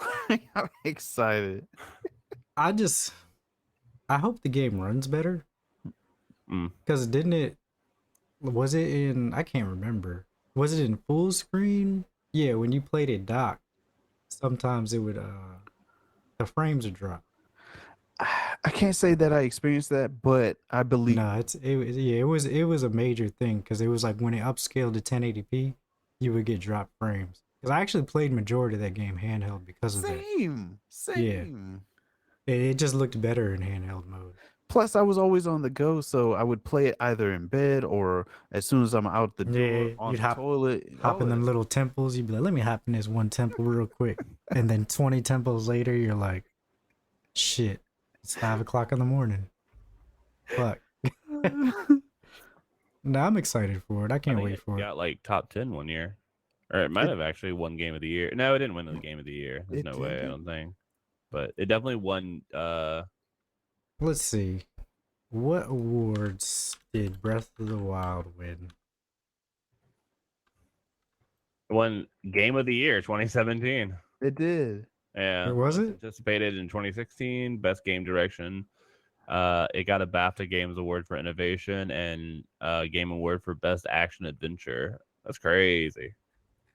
[SPEAKER 2] I'm excited.
[SPEAKER 1] I hope the game runs better
[SPEAKER 3] Mm.
[SPEAKER 1] because was it in, I can't remember, was it in full screen? Yeah, when you played it docked, sometimes it would the frames would drop.
[SPEAKER 2] I can't say that I experienced that, but I believe.
[SPEAKER 1] No, it was a major thing because it was like when it upscaled to 1080p, you would get dropped frames. Because I actually played majority of that game handheld because of that.
[SPEAKER 2] Same.
[SPEAKER 1] It just looked better in handheld mode.
[SPEAKER 2] Plus, I was always on the go, so I would play it either in bed or as soon as I'm out the door
[SPEAKER 1] Yeah,
[SPEAKER 2] on
[SPEAKER 1] you'd
[SPEAKER 2] the toilet.
[SPEAKER 1] hop
[SPEAKER 2] all
[SPEAKER 1] in
[SPEAKER 2] that.
[SPEAKER 1] them little temples. You'd be like, let me hop in this one temple real quick. And then 20 temples later, you're like, shit, it's 5 o'clock in the morning. Fuck. No, I'm excited for it. I
[SPEAKER 3] I
[SPEAKER 1] can't
[SPEAKER 3] think
[SPEAKER 1] wait
[SPEAKER 3] it
[SPEAKER 1] for it.
[SPEAKER 3] got like top 10 one year. Or it might have actually won game of the year. No, it didn't win the game of the year. There's
[SPEAKER 2] It
[SPEAKER 3] no way, I
[SPEAKER 2] didn't?
[SPEAKER 3] don't think. But it definitely won
[SPEAKER 1] Let's see. What awards did Breath of the Wild win?
[SPEAKER 3] game of the year 2017.
[SPEAKER 2] It did.
[SPEAKER 3] Yeah.
[SPEAKER 1] Or was
[SPEAKER 3] most
[SPEAKER 1] it?
[SPEAKER 3] anticipated in 2016, best game direction. It got a BAFTA Games Award for innovation and Game Award for best action adventure. That's crazy.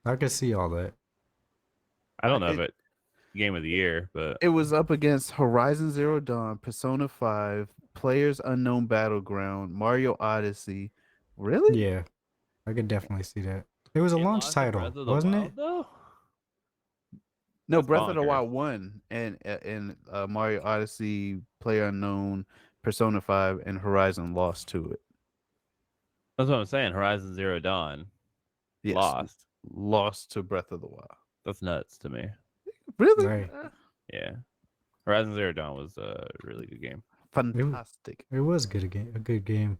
[SPEAKER 1] I could see all that.
[SPEAKER 3] I don't know if
[SPEAKER 2] It,
[SPEAKER 3] it game of the year, but
[SPEAKER 2] it was up against Horizon Zero Dawn, Persona 5, Players Unknown Battleground, Mario Odyssey. Really?
[SPEAKER 1] Yeah, I could definitely see that. It was a
[SPEAKER 3] it
[SPEAKER 1] launch
[SPEAKER 3] lost to
[SPEAKER 1] title,
[SPEAKER 3] Breath of the
[SPEAKER 1] wasn't
[SPEAKER 3] Wild
[SPEAKER 1] it?
[SPEAKER 3] though.
[SPEAKER 2] No,
[SPEAKER 3] That's
[SPEAKER 2] Breath of the
[SPEAKER 3] bonkers.
[SPEAKER 2] Wild won, and Mario Odyssey, Player Unknown, Persona 5, and Horizon lost to it.
[SPEAKER 3] That's what I'm saying. Horizon Zero Dawn
[SPEAKER 2] Yes,
[SPEAKER 3] lost.
[SPEAKER 2] lost to Breath of the Wild.
[SPEAKER 3] That's nuts to me.
[SPEAKER 2] Really?
[SPEAKER 1] Right.
[SPEAKER 3] Yeah. Horizon Zero Dawn was a really good game.
[SPEAKER 2] Fantastic.
[SPEAKER 1] It was a good game.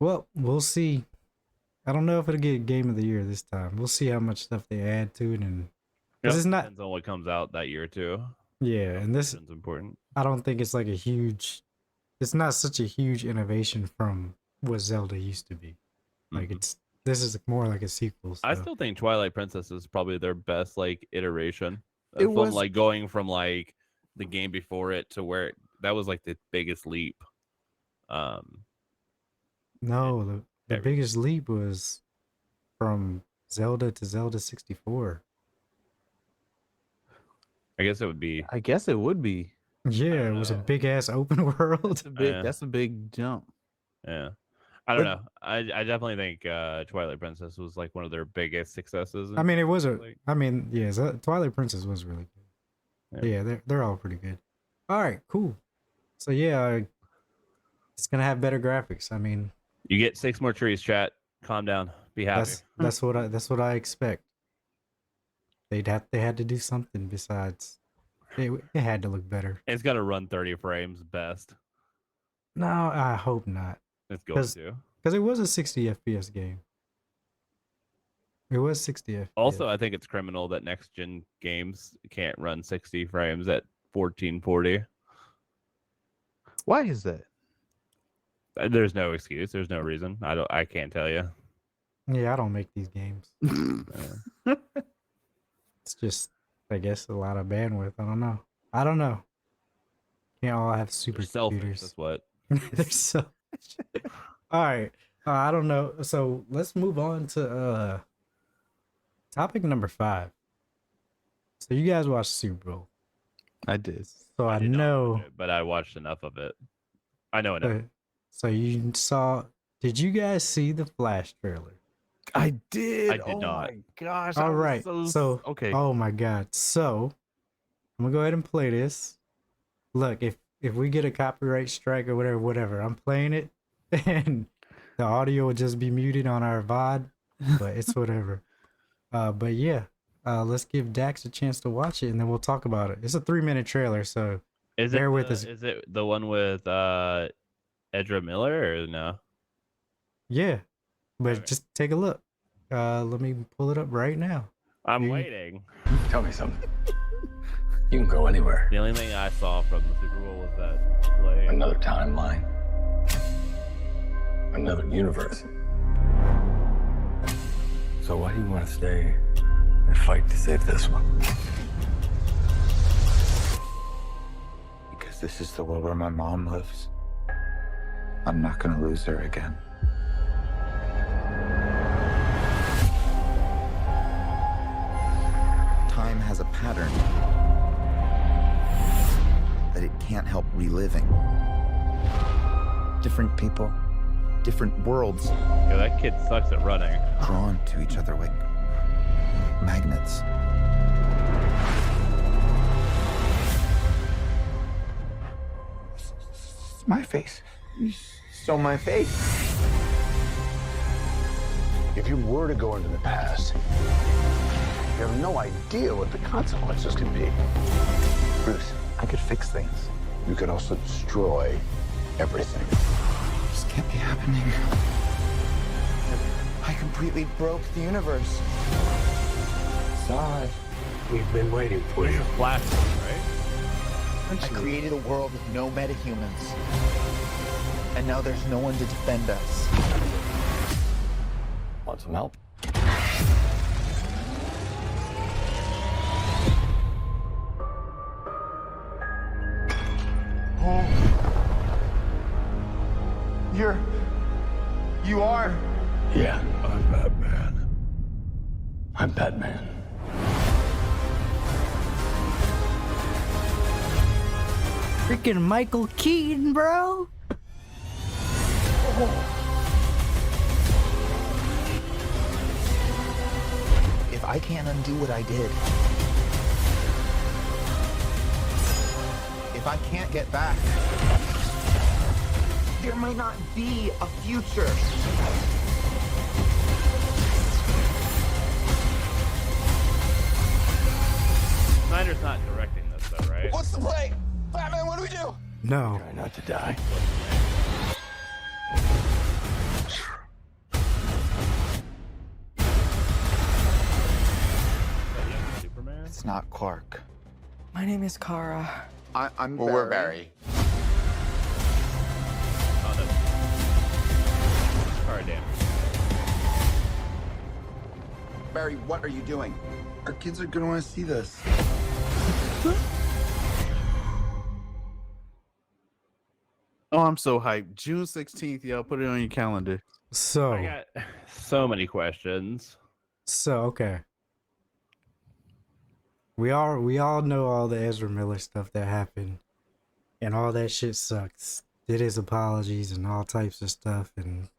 [SPEAKER 1] Well, we'll see. I don't know if it'll get Game of the Year this time. We'll see how much stuff they add to it, and because it's not.
[SPEAKER 3] Depends on what comes out that year too.
[SPEAKER 1] Yeah, and this
[SPEAKER 3] is important.
[SPEAKER 1] I don't think it's like a huge. It's not such a huge innovation from what Zelda used to be. Like this is more like a sequel. So.
[SPEAKER 3] I still think Twilight Princess is probably their best like iteration.
[SPEAKER 2] It
[SPEAKER 3] From
[SPEAKER 2] was
[SPEAKER 3] like going from like the game before it to where that was like the biggest leap.
[SPEAKER 1] No, the biggest leap was from Zelda to Zelda 64.
[SPEAKER 3] I guess it would be.
[SPEAKER 2] I guess it would be.
[SPEAKER 1] Yeah, it was a big ass open world.
[SPEAKER 2] That's a big jump.
[SPEAKER 3] Yeah. I don't know. I definitely think Twilight Princess was like one of their biggest successes.
[SPEAKER 1] I mean, it was Twilight Princess was really good. Yeah, they're all pretty good. All right, cool. So yeah, it's gonna have better graphics. I mean,
[SPEAKER 3] you get 6 more trees, chat. Calm down. Be happy.
[SPEAKER 1] That's what I expect. They had to do something besides. It had to look better.
[SPEAKER 3] It's gonna run 30 frames best.
[SPEAKER 1] No, I hope not.
[SPEAKER 3] It's going to.
[SPEAKER 1] Because it was a 60 FPS game. It was 60 FPS.
[SPEAKER 3] Also, I think it's criminal that next gen games can't run 60 frames at 1440.
[SPEAKER 2] Why is that?
[SPEAKER 3] There's no excuse. There's no reason. I can't tell you.
[SPEAKER 1] Yeah, I don't make these games. It's just, I guess, a lot of bandwidth. I don't know. Can't all have super computers.
[SPEAKER 3] That's what.
[SPEAKER 1] They're so. All right. I don't know. So let's move on to topic number 5. So you guys watched Super Bowl.
[SPEAKER 2] I did.
[SPEAKER 1] So I know,
[SPEAKER 3] but I watched enough of it. I know enough.
[SPEAKER 1] So you saw? Did you guys see the Flash trailer?
[SPEAKER 2] I did.
[SPEAKER 3] I did not.
[SPEAKER 2] Oh my gosh.
[SPEAKER 1] All right. So
[SPEAKER 2] okay.
[SPEAKER 1] Oh my god. So I'm gonna go ahead and play this. Look, if we get a copyright strike or whatever, I'm playing it, and the audio will just be muted on our VOD, but it's whatever. But yeah, let's give Dax a chance to watch it, and then we'll talk about it. It's a 3-minute trailer, so bear with us.
[SPEAKER 3] Is it the one with Edra Miller or no?
[SPEAKER 1] Yeah, but just take a look. Let me pull it up right now.
[SPEAKER 3] I'm waiting.
[SPEAKER 4] Tell me something. You can go anywhere.
[SPEAKER 3] The only thing I saw from the Super Bowl was that play.
[SPEAKER 4] Another timeline. Another universe. So why do you want to stay and fight to save this one? Because this is the world where my mom lives. I'm not going to lose her again.
[SPEAKER 5] Time has a pattern that it can't help reliving. Different people, different worlds.
[SPEAKER 3] Yeah, that kid sucks at running.
[SPEAKER 5] Drawn to each other like magnets. It's my face. You stole my face.
[SPEAKER 6] If you were to go into the past, you have no idea what the consequences can be.
[SPEAKER 5] Bruce, I could fix things.
[SPEAKER 6] You could also destroy everything.
[SPEAKER 5] This can't be happening. I completely broke the universe.
[SPEAKER 6] Sorry. We've been waiting for you.
[SPEAKER 3] Flash, right?
[SPEAKER 5] I created a world with no metahumans. And now there's no one to defend us.
[SPEAKER 4] Want some help?
[SPEAKER 5] You are?
[SPEAKER 4] Yeah, I'm Batman. I'm Batman.
[SPEAKER 1] Freaking Michael Keaton, bro.
[SPEAKER 5] If I can't undo what I did, if I can't get back, there might not be a future. What's the play? Batman, what do we do?
[SPEAKER 1] No.
[SPEAKER 6] Try not to die.
[SPEAKER 3] Superman.
[SPEAKER 5] It's not Clark.
[SPEAKER 7] My name is Kara.
[SPEAKER 5] I'm
[SPEAKER 8] Well,
[SPEAKER 5] Barry.
[SPEAKER 8] we're Barry.
[SPEAKER 3] Oh, no. All right, damn.
[SPEAKER 8] Barry, what are you doing?
[SPEAKER 4] Our kids are gonna want to see this.
[SPEAKER 2] Oh, I'm so hyped. June 16th, y'all. Put it on your calendar.
[SPEAKER 1] So,
[SPEAKER 3] I got so many questions.
[SPEAKER 1] okay. We all know all the Ezra Miller stuff that happened, and all that shit sucks. Did his apologies and all types of stuff, and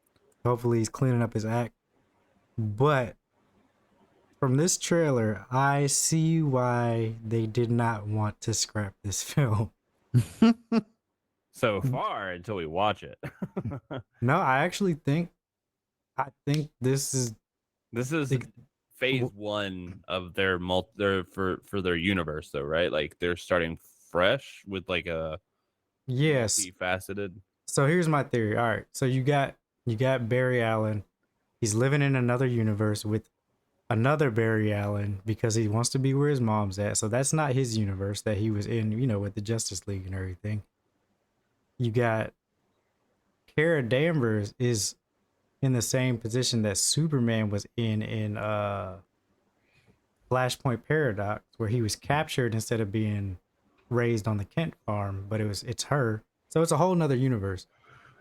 [SPEAKER 1] hopefully he's cleaning up his act. But from this trailer, I see why they did not want to scrap this film.
[SPEAKER 3] So far until we watch it.
[SPEAKER 1] No, I think this is
[SPEAKER 3] This is
[SPEAKER 1] Like,
[SPEAKER 3] phase one of their for their universe, though, right? Like they're starting fresh with like a
[SPEAKER 1] yes.
[SPEAKER 3] multifaceted.
[SPEAKER 1] So here's my theory. All right. So you got Barry Allen. He's living in another universe with another Barry Allen because he wants to be where his mom's at. So that's not his universe that he was in, with the Justice League and everything. You got Kara Danvers is in the same position that Superman was in Flashpoint Paradox, where he was captured instead of being raised on the Kent farm, but it's her. So it's a whole nother universe.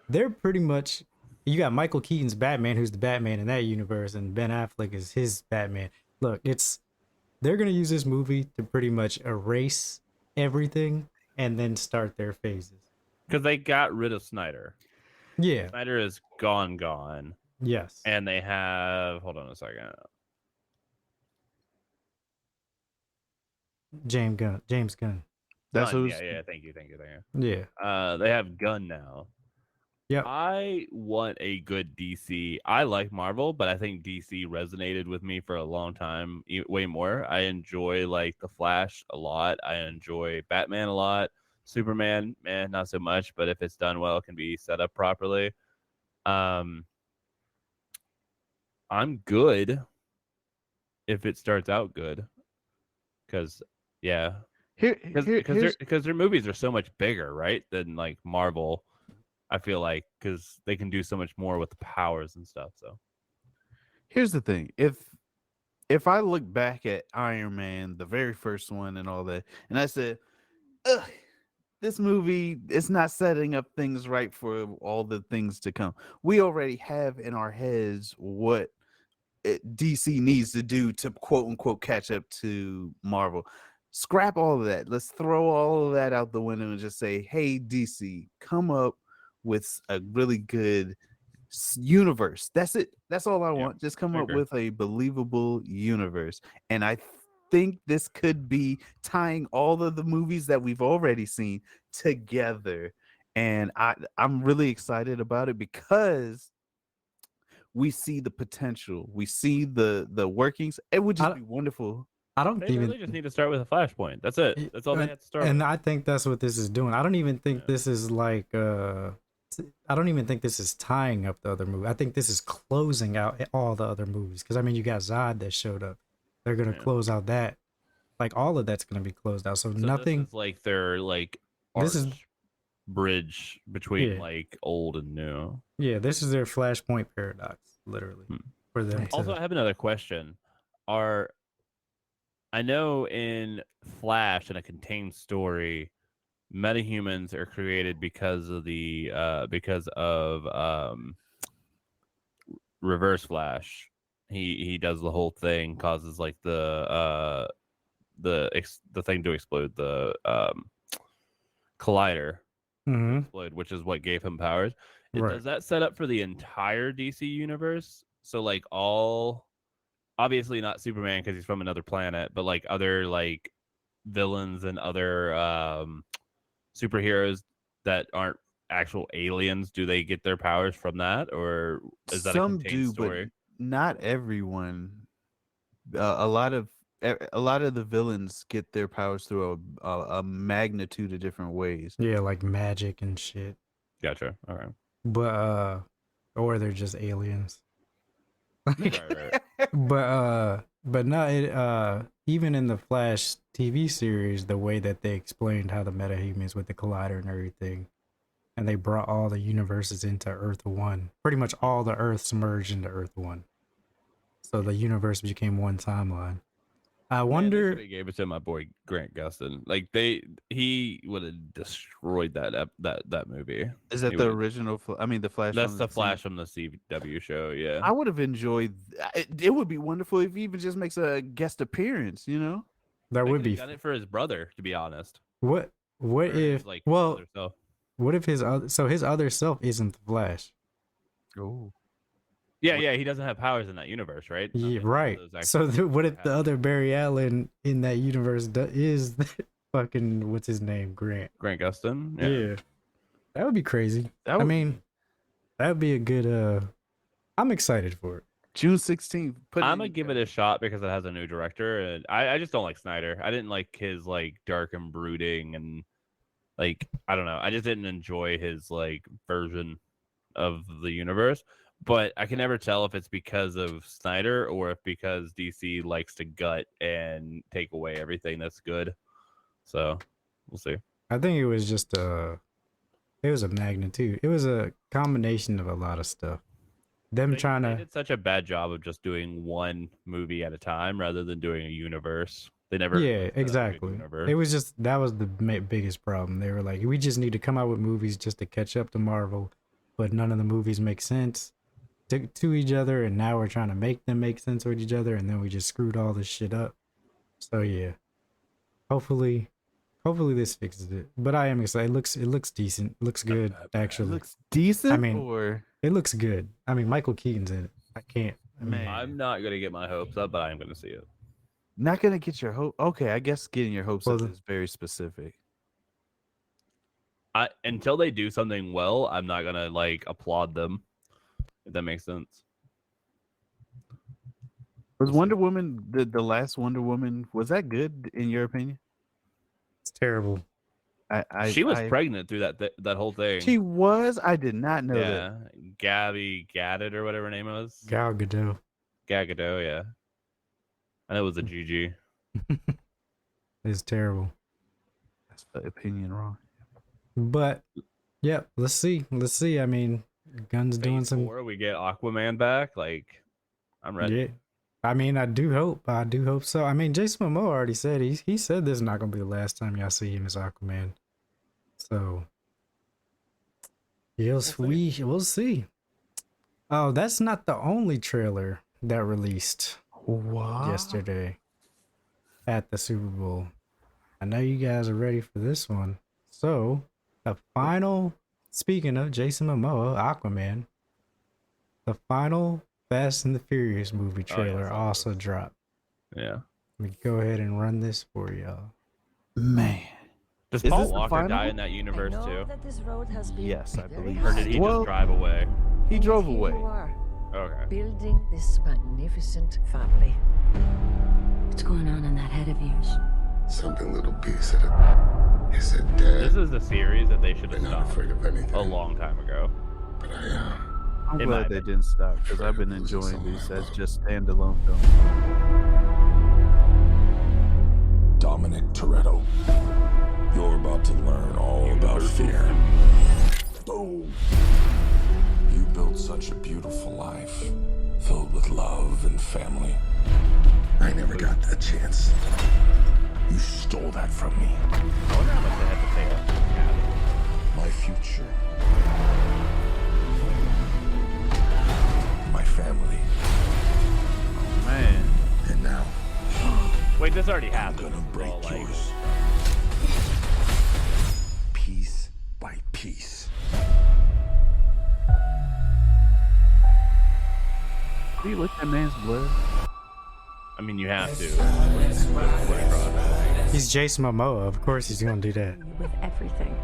[SPEAKER 1] They're pretty much, you got Michael Keaton's Batman, who's the Batman in that universe, and Ben Affleck is his Batman. Look, they're gonna use this movie to pretty much erase everything and then start their phases.
[SPEAKER 3] Because they got rid of Snyder.
[SPEAKER 1] Yeah.
[SPEAKER 3] Snyder is gone.
[SPEAKER 1] Yes.
[SPEAKER 3] And they have, hold on a second.
[SPEAKER 1] James Gunn.
[SPEAKER 2] That's
[SPEAKER 3] Gunn,
[SPEAKER 2] who's.
[SPEAKER 3] yeah, thank you.
[SPEAKER 1] Yeah.
[SPEAKER 3] They have Gunn now.
[SPEAKER 1] Yep.
[SPEAKER 3] I want a good DC. I like Marvel, but I think DC resonated with me for a long time, way more. I enjoy like The Flash a lot. I enjoy Batman a lot. Superman, not so much, but if it's done well, it can be set up properly. I'm good if it starts out good, because because their movies are so much bigger, right, than like Marvel. I feel like because they can do so much more with the powers and stuff. So
[SPEAKER 2] here's the thing: if I look back at Iron Man, the very first one, and all that, and I said, ugh, this movie is not setting up things right for all the things to come. We already have in our heads what DC needs to do to quote unquote catch up to Marvel. Scrap all of that. Let's throw all of that out the window and just say, hey, DC, come up with a really good universe. That's it. That's all I want. Just come up with a believable universe. And I think this could be tying all of the movies that we've already seen together. And I'm really excited about it because we see the potential. We see the workings. It would just be wonderful.
[SPEAKER 1] I don't
[SPEAKER 3] they
[SPEAKER 1] even
[SPEAKER 3] really just need to start with a Flashpoint. That's it. That's all they have to start with.
[SPEAKER 1] And I think that's what this is doing. I don't even think this is like I don't even think this is tying up the other movie. I think this is closing out all the other movies. Because I mean, you got Zod that showed up. They're gonna close out that. Like all of that's gonna be closed out. So nothing.
[SPEAKER 3] This is like their like
[SPEAKER 1] This is
[SPEAKER 3] bridge between like old and new.
[SPEAKER 1] Yeah, this is their Flashpoint Paradox, literally, for them.
[SPEAKER 3] Also, I have another question. I know in Flash, in a contained story, metahumans are created because of Reverse Flash. He does the whole thing, causes like the thing to explode, the collider explode, which is what gave him powers.
[SPEAKER 1] Right.
[SPEAKER 3] Does that set up for the entire DC universe? So like obviously not Superman because he's from another planet, but like other like villains and other superheroes that aren't actual aliens, do they get their powers from that, or is that
[SPEAKER 2] some
[SPEAKER 3] a contained
[SPEAKER 2] do,
[SPEAKER 3] story?
[SPEAKER 2] but not everyone. A lot of a lot of the villains get their powers through a magnitude of different ways.
[SPEAKER 1] Yeah, like magic and shit.
[SPEAKER 3] Gotcha. All right.
[SPEAKER 1] But or they're just aliens.
[SPEAKER 3] Right.
[SPEAKER 1] But no, it even in the Flash TV series, the way that they explained how the metahumans with the collider and everything, and they brought all the universes into Earth 1. Pretty much all the Earths merged into Earth 1. So the universe became one timeline. I wonder.
[SPEAKER 3] They gave it to my boy Grant Gustin. Like he would have destroyed that movie.
[SPEAKER 2] Is that
[SPEAKER 3] He
[SPEAKER 2] the
[SPEAKER 3] would've-
[SPEAKER 2] original? I mean, the Flash.
[SPEAKER 3] That's
[SPEAKER 2] from
[SPEAKER 3] the Flash from the CW show. Yeah.
[SPEAKER 2] I would have enjoyed. It would be wonderful if he even just makes a guest appearance. You know.
[SPEAKER 1] That
[SPEAKER 3] They
[SPEAKER 1] would
[SPEAKER 3] could've
[SPEAKER 1] be
[SPEAKER 3] done it for his brother, to be honest.
[SPEAKER 1] what
[SPEAKER 3] Or his,
[SPEAKER 1] if
[SPEAKER 3] like,
[SPEAKER 1] well
[SPEAKER 3] other self.
[SPEAKER 1] what if his other self isn't the Flash?
[SPEAKER 2] Oh.
[SPEAKER 3] Yeah, he doesn't have powers in that universe, right?
[SPEAKER 1] Yeah,
[SPEAKER 3] None
[SPEAKER 1] right.
[SPEAKER 3] of those
[SPEAKER 1] So
[SPEAKER 3] actually
[SPEAKER 1] what if the
[SPEAKER 3] have-
[SPEAKER 1] other Barry Allen in that universe is fucking what's his name, Grant?
[SPEAKER 3] Grant Gustin?
[SPEAKER 1] Yeah. That would be crazy.
[SPEAKER 2] That
[SPEAKER 1] I
[SPEAKER 2] would-
[SPEAKER 1] mean, that would be a good I'm excited for it.
[SPEAKER 2] June 16th.
[SPEAKER 3] I'm gonna give it a shot because it has a new director, and I just don't like Snyder. I didn't like his like dark and brooding, and like I don't know. I just didn't enjoy his like version of the universe. But I can never tell if it's because of Snyder or if because DC likes to gut and take away everything that's good. So we'll see.
[SPEAKER 1] I think it was just it was a magnitude. It was a combination of a lot of stuff. Them trying
[SPEAKER 3] They
[SPEAKER 1] to
[SPEAKER 3] did such a bad job of just doing one movie at a time rather than doing a universe. They never
[SPEAKER 1] yeah,
[SPEAKER 3] set up a good
[SPEAKER 1] exactly.
[SPEAKER 3] universe.
[SPEAKER 1] It was just that was the biggest problem. They were like, we just need to come out with movies just to catch up to Marvel, but none of the movies make sense to each other, and now we're trying to make them make sense with each other, and then we just screwed all this shit up. So yeah, hopefully this fixes it. But I am excited. It looks decent. Looks good
[SPEAKER 2] It
[SPEAKER 1] actually.
[SPEAKER 2] looks decent.
[SPEAKER 1] I mean,
[SPEAKER 2] or
[SPEAKER 1] It looks good. I mean, Michael Keaton's in it. I can't.
[SPEAKER 2] Man.
[SPEAKER 3] I'm not gonna get my hopes up, but I'm gonna see it.
[SPEAKER 2] not gonna get your hope. Okay, I guess getting your hopes
[SPEAKER 1] Well,
[SPEAKER 2] up
[SPEAKER 1] the-
[SPEAKER 2] is very specific.
[SPEAKER 3] Until they do something well, I'm not gonna like applaud them. If that makes sense.
[SPEAKER 2] Was Wonder Woman the last Wonder Woman? Was that good in your opinion?
[SPEAKER 1] It's terrible.
[SPEAKER 3] She was pregnant through that whole thing.
[SPEAKER 2] She was. I did not know that.
[SPEAKER 3] yeah, Gabby Gaddit or whatever her name was.
[SPEAKER 1] Gal Gadot.
[SPEAKER 3] Gal Gadot, yeah. I know it was a GG.
[SPEAKER 1] It's terrible.
[SPEAKER 2] That's the opinion wrong.
[SPEAKER 1] But yeah, let's see. Let's see. I mean, Gunn's doing
[SPEAKER 3] Phase
[SPEAKER 1] some.
[SPEAKER 3] 4, we get Aquaman back. Like, I'm ready.
[SPEAKER 1] Yeah. I mean, I do hope so. I mean, Jason Momoa already said he said this is not gonna be the last time y'all see him as Aquaman. So we'll see. Oh, that's not the only trailer that released
[SPEAKER 2] What?
[SPEAKER 1] yesterday at the Super Bowl. I know you guys are ready for this one. So the final, speaking of Jason Momoa, Aquaman, the final Fast and the Furious movie
[SPEAKER 3] Oh, yeah,
[SPEAKER 1] trailer
[SPEAKER 3] so
[SPEAKER 1] also dropped.
[SPEAKER 3] Yeah.
[SPEAKER 1] Let me go ahead and run this for y'all.
[SPEAKER 2] Man.
[SPEAKER 3] Does
[SPEAKER 2] Is
[SPEAKER 3] Paul
[SPEAKER 2] this the
[SPEAKER 3] Walker
[SPEAKER 2] final?
[SPEAKER 3] die in that universe too?
[SPEAKER 2] Yes, I believe.
[SPEAKER 3] Or did he
[SPEAKER 2] Well,
[SPEAKER 3] just drive away?
[SPEAKER 2] He drove away.
[SPEAKER 3] Okay.
[SPEAKER 9] Building this magnificent family. What's going on in that head of yours?
[SPEAKER 6] Something little piece of it. Is it
[SPEAKER 3] This
[SPEAKER 6] dead?
[SPEAKER 3] is the series that they should
[SPEAKER 6] I'm
[SPEAKER 3] have
[SPEAKER 6] not
[SPEAKER 3] stopped
[SPEAKER 6] afraid of anything.
[SPEAKER 3] a long time ago.
[SPEAKER 6] But I am.
[SPEAKER 2] I'm
[SPEAKER 3] In my
[SPEAKER 2] glad they
[SPEAKER 3] opinion.
[SPEAKER 2] didn't stop because I've been enjoying these as just standalone films.
[SPEAKER 10] Dominic Toretto, you're about to learn all about fear. Boom! You built such a beautiful life, filled with love and family.
[SPEAKER 6] I never got that chance.
[SPEAKER 10] You stole that from me.
[SPEAKER 3] I wonder how much they had to pay up.
[SPEAKER 10] My future. My family.
[SPEAKER 2] Man.
[SPEAKER 6] And now,
[SPEAKER 3] Wait, this already
[SPEAKER 10] I'm
[SPEAKER 3] happened.
[SPEAKER 10] gonna break
[SPEAKER 3] Well, like,
[SPEAKER 10] yours. Piece by piece.
[SPEAKER 2] Do you lick that man's blood?
[SPEAKER 3] I mean, you have to.
[SPEAKER 1] He's Jason Momoa. Of course he's gonna do that.
[SPEAKER 9] With everything.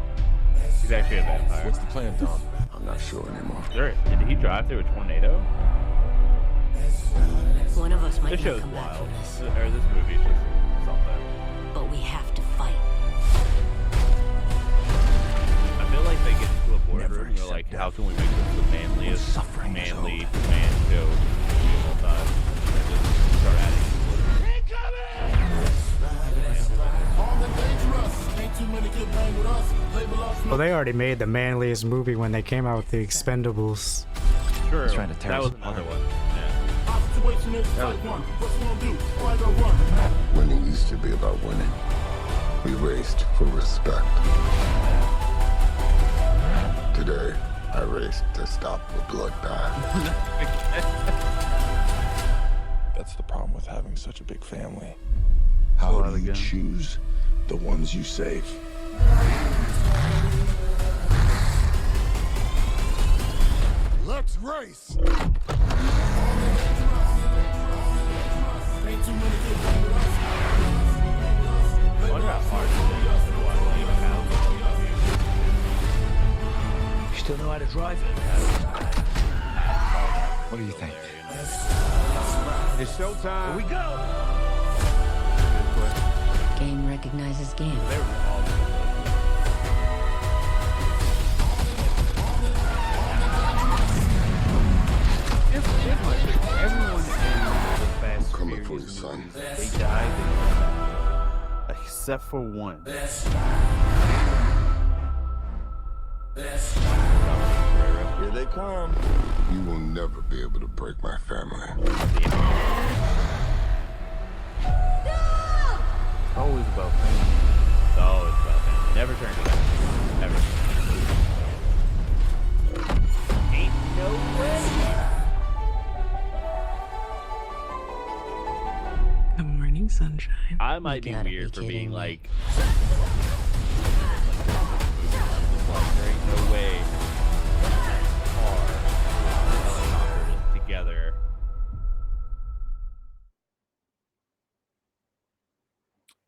[SPEAKER 3] He's actually a vampire.
[SPEAKER 10] What's the plan, Dom?
[SPEAKER 6] I'm not sure anymore.
[SPEAKER 3] Did he drive through a tornado?
[SPEAKER 9] One of us might
[SPEAKER 3] This
[SPEAKER 9] not
[SPEAKER 3] show's
[SPEAKER 9] come back
[SPEAKER 3] wild.
[SPEAKER 9] from this.
[SPEAKER 3] Or this movie is just how can we make this the manliest, manly man show of all time? And just start adding.
[SPEAKER 1] Well, they already made the manliest movie when they came out with the Expendables.
[SPEAKER 3] Sure,
[SPEAKER 4] He's trying to tear
[SPEAKER 3] that
[SPEAKER 4] us
[SPEAKER 3] was another
[SPEAKER 4] apart.
[SPEAKER 3] one.
[SPEAKER 10] Winning used to be about winning. We raced for respect. Today, I raced to stop the bloodbath. That's the problem with having such a big family. How do you choose the ones you save? Let's race!
[SPEAKER 3] I wonder how hard it is to watch,
[SPEAKER 6] You still know how to drive?
[SPEAKER 4] What do you think?
[SPEAKER 6] It's showtime. Here we go.
[SPEAKER 9] Game recognizes game.
[SPEAKER 3] They were all
[SPEAKER 2] Everyone in the Fast
[SPEAKER 10] Coming for you,
[SPEAKER 2] Furious
[SPEAKER 10] son.
[SPEAKER 2] movies, they died, except for one.
[SPEAKER 10] Here they come. You will never be able to break my family.
[SPEAKER 2] Always about family.
[SPEAKER 3] It's always about family. Never turn to that. Never. Ain't no way.
[SPEAKER 7] Good morning, sunshine.
[SPEAKER 3] I might be
[SPEAKER 9] gotta be
[SPEAKER 3] weird for being
[SPEAKER 9] kidding me.
[SPEAKER 3] like, there ain't no way car and helicopter together.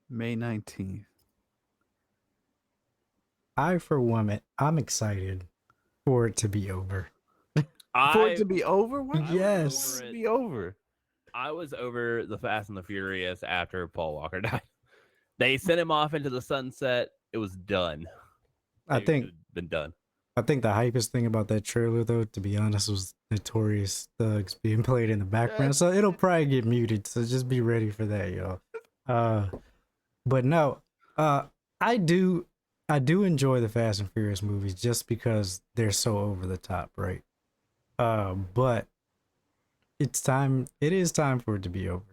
[SPEAKER 2] May 19th.
[SPEAKER 1] I'm excited for it to be over.
[SPEAKER 2] For it to be over? Why?
[SPEAKER 1] Yes.
[SPEAKER 2] For it to be over.
[SPEAKER 3] I was over the Fast and the Furious after Paul Walker died. They sent him off into the sunset. It was done.
[SPEAKER 1] I
[SPEAKER 3] It
[SPEAKER 1] think
[SPEAKER 3] had been done.
[SPEAKER 1] I think the hypest thing about that trailer, though, to be honest, was Notorious Thugs being played in the background. So it'll probably get muted. So just be ready for that, y'all. But no, I do enjoy the Fast and Furious movies just because they're so over the top, right? But it is time for it to be over.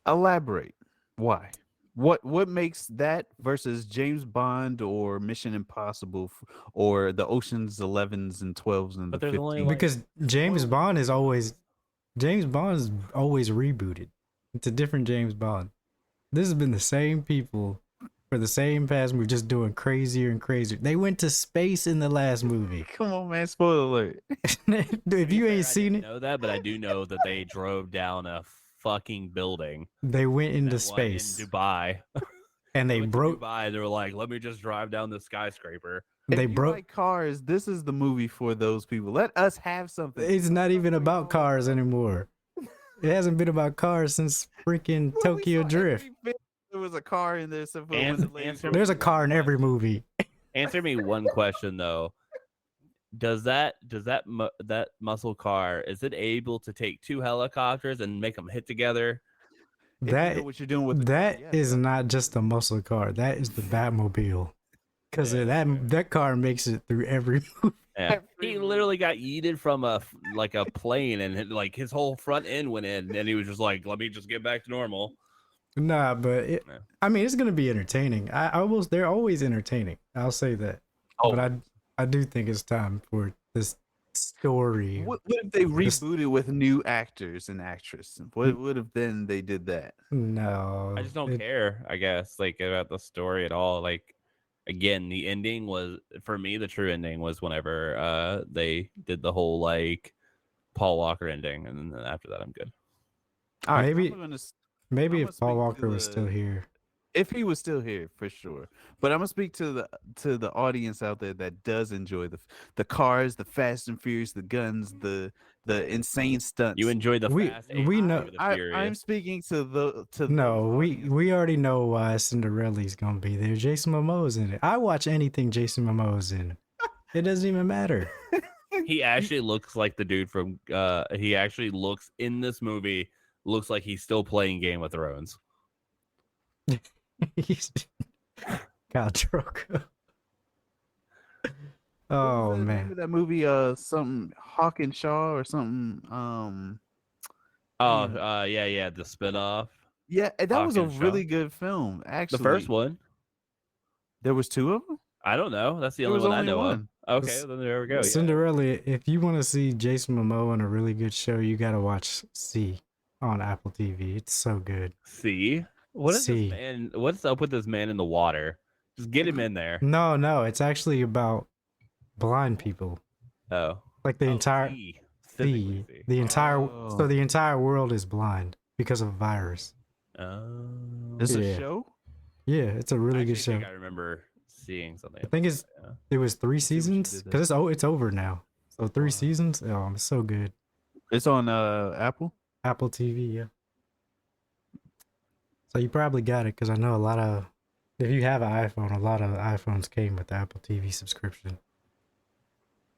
[SPEAKER 2] Elaborate. Why? What makes that versus James Bond or Mission Impossible or the Ocean's 11s and 12s and
[SPEAKER 3] But
[SPEAKER 2] the
[SPEAKER 3] there's only
[SPEAKER 2] 15s?
[SPEAKER 1] Because James Bond is always rebooted. It's a different James Bond. This has been the same people for the same past movie, just doing crazier and crazier. They went to space in the last movie.
[SPEAKER 2] Come on, man. Spoiler alert.
[SPEAKER 1] If you ain't seen
[SPEAKER 3] I
[SPEAKER 1] it,
[SPEAKER 3] didn't know that, but I do know that they drove down a fucking building.
[SPEAKER 1] they went into
[SPEAKER 3] that one in
[SPEAKER 1] space
[SPEAKER 3] Dubai.
[SPEAKER 1] and they
[SPEAKER 3] Went to
[SPEAKER 1] broke.
[SPEAKER 3] Dubai. They were like, "Let me just drive down this skyscraper."
[SPEAKER 2] If
[SPEAKER 1] They
[SPEAKER 2] you
[SPEAKER 1] broke.
[SPEAKER 2] like cars. This is the movie for those people. Let us have something.
[SPEAKER 1] It's not even about cars anymore. It hasn't been about cars since freaking
[SPEAKER 2] Well, we
[SPEAKER 1] Tokyo
[SPEAKER 2] saw
[SPEAKER 1] Drift.
[SPEAKER 2] every film. There was a car in there. Except for
[SPEAKER 3] And-
[SPEAKER 2] when the lady
[SPEAKER 3] answer-
[SPEAKER 1] There's a car in every movie.
[SPEAKER 3] Answer me one question though. Does that muscle car, is it able to take two helicopters and make them hit together?
[SPEAKER 2] If you know what you're doing with the
[SPEAKER 1] That
[SPEAKER 2] car,
[SPEAKER 1] is
[SPEAKER 2] yes.
[SPEAKER 1] not just a muscle car. That is the Batmobile. Because that car makes it through every movie.
[SPEAKER 3] Yeah. He literally got yeeted from a plane, and like his whole front end went in, and he was just like, "Let me just get back to normal."
[SPEAKER 1] Nah, but
[SPEAKER 3] Yeah.
[SPEAKER 1] I mean, it's gonna be entertaining. They're always entertaining. I'll say that.
[SPEAKER 2] Oh.
[SPEAKER 1] But I do think it's time for this story.
[SPEAKER 2] What if they rebooted with new actors and actresses? What if then they did that?
[SPEAKER 1] No,
[SPEAKER 3] I just don't care, I guess, like about the story at all. Like, again, the ending was, for me, the true ending was whenever they did the whole like Paul Walker ending, and then after that, I'm good.
[SPEAKER 2] All right,
[SPEAKER 1] Maybe-
[SPEAKER 2] I'm gonna
[SPEAKER 1] Maybe
[SPEAKER 2] I'm
[SPEAKER 1] if
[SPEAKER 2] gonna
[SPEAKER 1] Paul
[SPEAKER 2] speak to
[SPEAKER 1] Walker was
[SPEAKER 2] the-
[SPEAKER 1] still here.
[SPEAKER 2] if he was still here for sure. But I'm gonna speak to the audience out there that does enjoy the cars, the Fast and Furious, the guns, the insane stunts.
[SPEAKER 3] You enjoyed the
[SPEAKER 1] We-
[SPEAKER 3] Fast
[SPEAKER 1] we
[SPEAKER 3] and
[SPEAKER 1] know-
[SPEAKER 3] the
[SPEAKER 2] I'm
[SPEAKER 3] Furious.
[SPEAKER 2] speaking to
[SPEAKER 1] No,
[SPEAKER 2] those
[SPEAKER 1] we
[SPEAKER 2] audience-
[SPEAKER 1] already know why Cinderella's gonna be there. Jason Momoa's in it. I watch anything Jason Momoa's in. It doesn't even matter.
[SPEAKER 3] He actually looks like the dude from. He actually looks in this movie. Looks like he's still playing Game of Thrones.
[SPEAKER 1] He's Khal Drogo.
[SPEAKER 2] What
[SPEAKER 1] Oh
[SPEAKER 2] was the name
[SPEAKER 1] man.
[SPEAKER 2] of that movie? Something Hawk and Shaw or something.
[SPEAKER 3] Oh,
[SPEAKER 2] damn.
[SPEAKER 3] yeah, the spinoff.
[SPEAKER 2] Yeah, that was a
[SPEAKER 3] Hawk and
[SPEAKER 2] really
[SPEAKER 3] Shaw.
[SPEAKER 2] good film. Actually,
[SPEAKER 3] The first one.
[SPEAKER 2] There was two of them.
[SPEAKER 3] I don't know. That's the
[SPEAKER 2] There
[SPEAKER 3] only
[SPEAKER 2] was
[SPEAKER 3] one I
[SPEAKER 2] only
[SPEAKER 3] know
[SPEAKER 2] one.
[SPEAKER 3] of. Okay, then there we go. Yeah.
[SPEAKER 1] Cinderella, if you want to see Jason Momoa in a really good show, you got to watch C on Apple TV. It's so good.
[SPEAKER 3] See, what is
[SPEAKER 1] See.
[SPEAKER 3] this man? What's up with this man in the water? Just get him in there.
[SPEAKER 1] No, it's actually about blind people.
[SPEAKER 3] Oh,
[SPEAKER 1] Like the entire
[SPEAKER 3] see. Physically see.
[SPEAKER 1] the entire
[SPEAKER 2] Oh.
[SPEAKER 1] so the entire world is blind because of a virus.
[SPEAKER 2] It's
[SPEAKER 1] Yeah.
[SPEAKER 2] a show.
[SPEAKER 1] Yeah, it's a really
[SPEAKER 3] I
[SPEAKER 1] good
[SPEAKER 3] actually
[SPEAKER 1] show.
[SPEAKER 3] think I remember seeing something.
[SPEAKER 1] I think it was 3
[SPEAKER 2] see what you
[SPEAKER 1] seasons
[SPEAKER 2] did there.
[SPEAKER 1] because it's over now. So 3 seasons. Oh, it's so good.
[SPEAKER 2] It's on Apple.
[SPEAKER 1] Apple TV, yeah. So you probably got it because I know a lot of if you have an iPhone, a lot of iPhones came with the Apple TV subscription.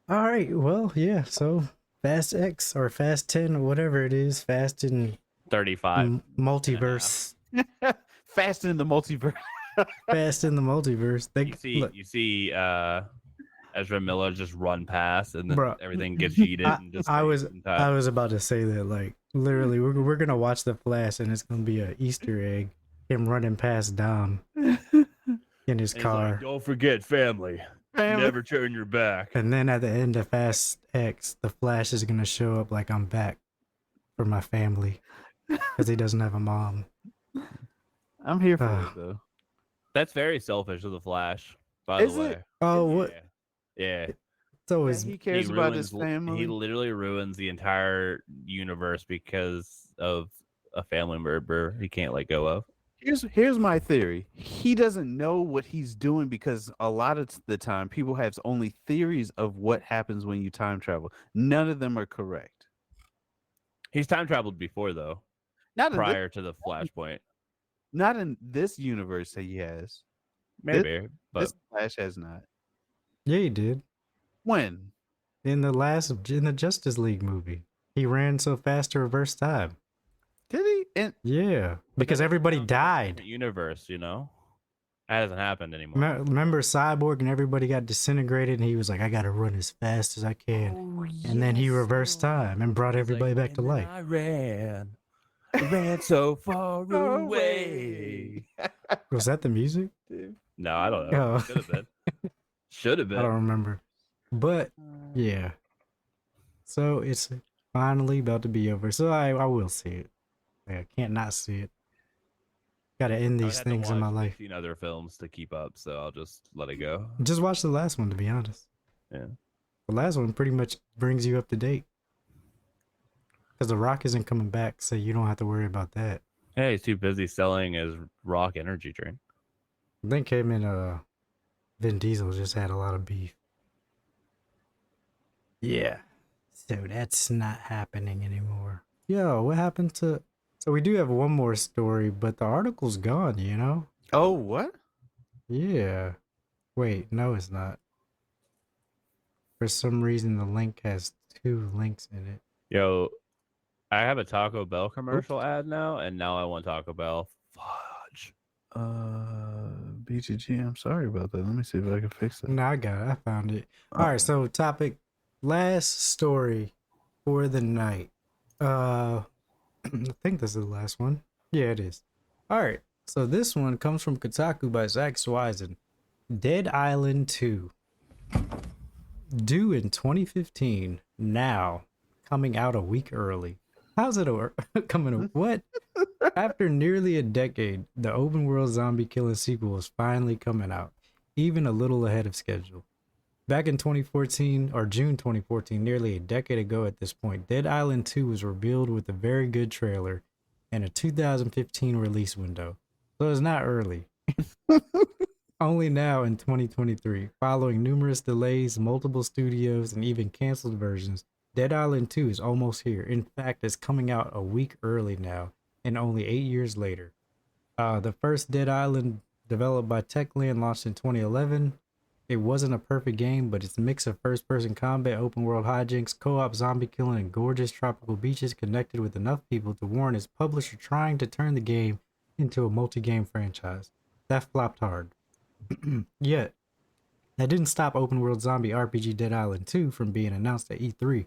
[SPEAKER 1] All right, well, yeah. So Fast X or Fast 10 or whatever it is, Fast in
[SPEAKER 3] 35.
[SPEAKER 1] multiverse,
[SPEAKER 2] Fast in the multiverse.
[SPEAKER 1] Fast in the multiverse. They look,
[SPEAKER 3] You see Ezra Miller just run past and then
[SPEAKER 1] Bruh.
[SPEAKER 3] everything gets heated and just
[SPEAKER 1] I
[SPEAKER 3] stays
[SPEAKER 1] was
[SPEAKER 3] in time.
[SPEAKER 1] I was about to say that like literally we're gonna watch the Flash and it's gonna be an Easter egg, him running past Dom in his
[SPEAKER 3] And he's
[SPEAKER 1] car.
[SPEAKER 3] like, don't forget family. Never turn your back.
[SPEAKER 1] And then at the end of Fast X, the Flash is gonna show up like I'm back for my family because he doesn't have a mom.
[SPEAKER 2] I'm here for it though.
[SPEAKER 3] That's very selfish of the Flash, by
[SPEAKER 2] Is
[SPEAKER 3] the way.
[SPEAKER 2] it?
[SPEAKER 1] Oh, what?
[SPEAKER 3] Yeah.
[SPEAKER 1] It's always
[SPEAKER 2] He cares about his family.
[SPEAKER 3] He literally ruins the entire universe because of a family member he can't let go of.
[SPEAKER 2] Here's my theory. He doesn't know what he's doing because a lot of the time people have only theories of what happens when you time travel. None of them are correct.
[SPEAKER 3] He's time traveled before though,
[SPEAKER 2] Not in
[SPEAKER 3] prior to the Flashpoint.
[SPEAKER 2] not in this universe that he has.
[SPEAKER 3] Maybe, but
[SPEAKER 2] This Flash has not.
[SPEAKER 1] yeah, he did
[SPEAKER 2] When?
[SPEAKER 1] in the Justice League movie. He ran so fast to reverse time.
[SPEAKER 2] Did he? And
[SPEAKER 1] Yeah, because everybody died.
[SPEAKER 3] universe, you know, that hasn't happened anymore.
[SPEAKER 1] Remember Cyborg and everybody got disintegrated and he was like, I gotta run as fast as I can. And then he reversed time and brought everybody back to life.
[SPEAKER 3] I ran so far away.
[SPEAKER 1] Was that the music?
[SPEAKER 3] No, I don't know.
[SPEAKER 1] Oh.
[SPEAKER 3] Should have been. Should have
[SPEAKER 1] I don't
[SPEAKER 3] been.
[SPEAKER 1] remember. But yeah. So it's finally about to be over. So I will see it. I can't not see it. Gotta end
[SPEAKER 3] I would
[SPEAKER 1] these
[SPEAKER 3] have to
[SPEAKER 1] things in my
[SPEAKER 3] watch
[SPEAKER 1] life.
[SPEAKER 3] 15 other films to keep up, so I'll just let it go.
[SPEAKER 1] Just watch the last one, to be honest.
[SPEAKER 3] Yeah.
[SPEAKER 1] The last one pretty much brings you up to date. Because The Rock isn't coming back, so you don't have to worry about that.
[SPEAKER 3] Hey, he's too busy selling his Rock energy drink.
[SPEAKER 1] I think him and Vin Diesel just had a lot of beef. Yeah. So that's not happening anymore. Yo, what happened to... So we do have one more story, but the article's gone, you know?
[SPEAKER 2] oh, what?
[SPEAKER 1] Yeah. Wait, no, it's not. For some reason, the link has 2 links in it.
[SPEAKER 3] Yo, I have a Taco Bell commercial ad now, and now I want Taco Bell. Fudge.
[SPEAKER 2] BGG, I'm sorry about that. Let me see if I can fix that.
[SPEAKER 1] No, I got it. I found it. All right, so topic, last story for the night. I think this is the last one. Yeah, it is. All right, so this one comes from Kotaku by Zach Swisen. Dead Island 2. Due in 2015, now coming out a week early. How's it coming? What? After nearly a decade, the open world zombie killing sequel is finally coming out, even a little ahead of schedule. Back in 2014, or June 2014, nearly a decade ago at this point, Dead Island 2 was revealed with a very good trailer and a 2015 release window. So it's not early. Only now in 2023, following numerous delays, multiple studios, and even canceled versions, Dead Island 2 is almost here. In fact, it's coming out a week early now, and only 8 years later. The first Dead Island, developed by Techland, launched in 2011. It wasn't a perfect game, but its mix of first-person combat, open-world hijinks, co-op zombie killing, and gorgeous tropical beaches connected with enough people to warrant its publisher trying to turn the game into a multi-game franchise. That flopped hard. Yet, that didn't stop open-world zombie RPG Dead Island 2 from being announced at E3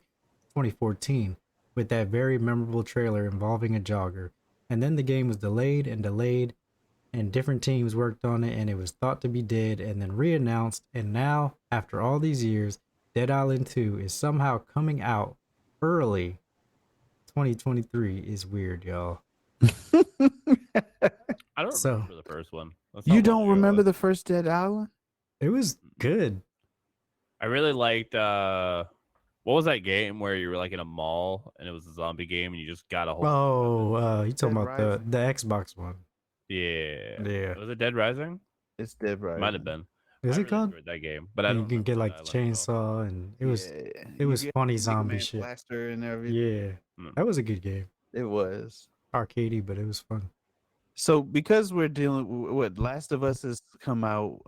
[SPEAKER 1] 2014 with that very memorable trailer involving a jogger. And then the game was delayed, and different teams worked on it, and it was thought to be dead and then re-announced, and now, after all these years, Dead Island 2 is somehow coming out early. 2023 is weird, y'all.
[SPEAKER 3] I don't
[SPEAKER 1] So-
[SPEAKER 3] remember the first one. That's how
[SPEAKER 2] You
[SPEAKER 3] long
[SPEAKER 2] don't
[SPEAKER 3] ago it
[SPEAKER 2] remember
[SPEAKER 3] was.
[SPEAKER 2] the first Dead Island?
[SPEAKER 1] It was good.
[SPEAKER 3] I really liked what was that game where you were like in a mall and it was a zombie game and you just got a whole
[SPEAKER 1] Oh, you talking
[SPEAKER 2] Dead
[SPEAKER 1] about
[SPEAKER 2] Rising.
[SPEAKER 1] the Xbox one.
[SPEAKER 3] yeah.
[SPEAKER 1] Yeah.
[SPEAKER 3] Was it Dead Rising?
[SPEAKER 2] It's Dead Rising.
[SPEAKER 3] Might have been.
[SPEAKER 1] Is
[SPEAKER 3] I
[SPEAKER 1] it
[SPEAKER 3] really
[SPEAKER 1] called?
[SPEAKER 3] enjoyed that game, but I
[SPEAKER 1] And
[SPEAKER 3] don't
[SPEAKER 1] you can get
[SPEAKER 3] remember
[SPEAKER 1] like
[SPEAKER 3] that
[SPEAKER 1] the
[SPEAKER 3] I liked it all.
[SPEAKER 1] chainsaw, and it was
[SPEAKER 2] You
[SPEAKER 1] was
[SPEAKER 2] get
[SPEAKER 1] funny
[SPEAKER 2] Mega
[SPEAKER 1] zombie
[SPEAKER 2] Man
[SPEAKER 1] shit.
[SPEAKER 2] Blaster and everything.
[SPEAKER 1] Yeah,
[SPEAKER 3] Mm.
[SPEAKER 1] that was a good game.
[SPEAKER 2] It was.
[SPEAKER 1] Arcadey, but it was fun.
[SPEAKER 2] So because we're dealing with Last of Us has come out,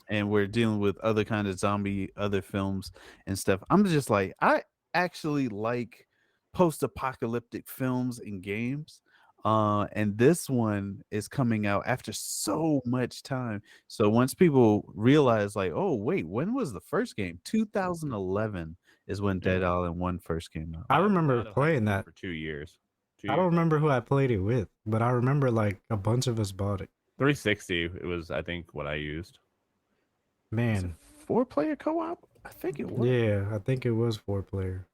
[SPEAKER 2] and we're dealing with other kind of zombie, other films and stuff. I'm just like, I actually like post-apocalyptic films and games. And this one is coming out after so much time. So once people realize, like, oh wait, when was the first game? 2011 is when Dead Island 1 first came out.
[SPEAKER 1] I remember
[SPEAKER 3] I'd have
[SPEAKER 1] playing
[SPEAKER 3] hyped it
[SPEAKER 1] that.
[SPEAKER 3] for 2 years.
[SPEAKER 1] I don't remember who I played it with, but I remember like a bunch of us bought it.
[SPEAKER 3] 360. It was, I think, what I used.
[SPEAKER 1] Man,
[SPEAKER 2] 4-player co-op? I think it was.
[SPEAKER 1] yeah, I think it was 4-player.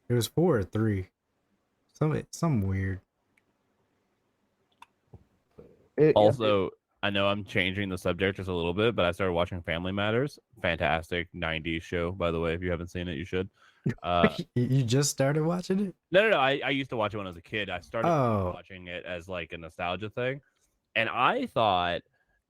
[SPEAKER 1] It was 4 or 3. Some weird.
[SPEAKER 3] Also, I know I'm changing the subject just a little bit, but I started watching Family Matters. Fantastic 90s show, by the way. If you haven't seen it, you should.
[SPEAKER 1] You just started watching it?
[SPEAKER 3] No. I used to watch it when I was a kid. I started
[SPEAKER 1] Oh.
[SPEAKER 3] watching it as like a nostalgia thing. And I thought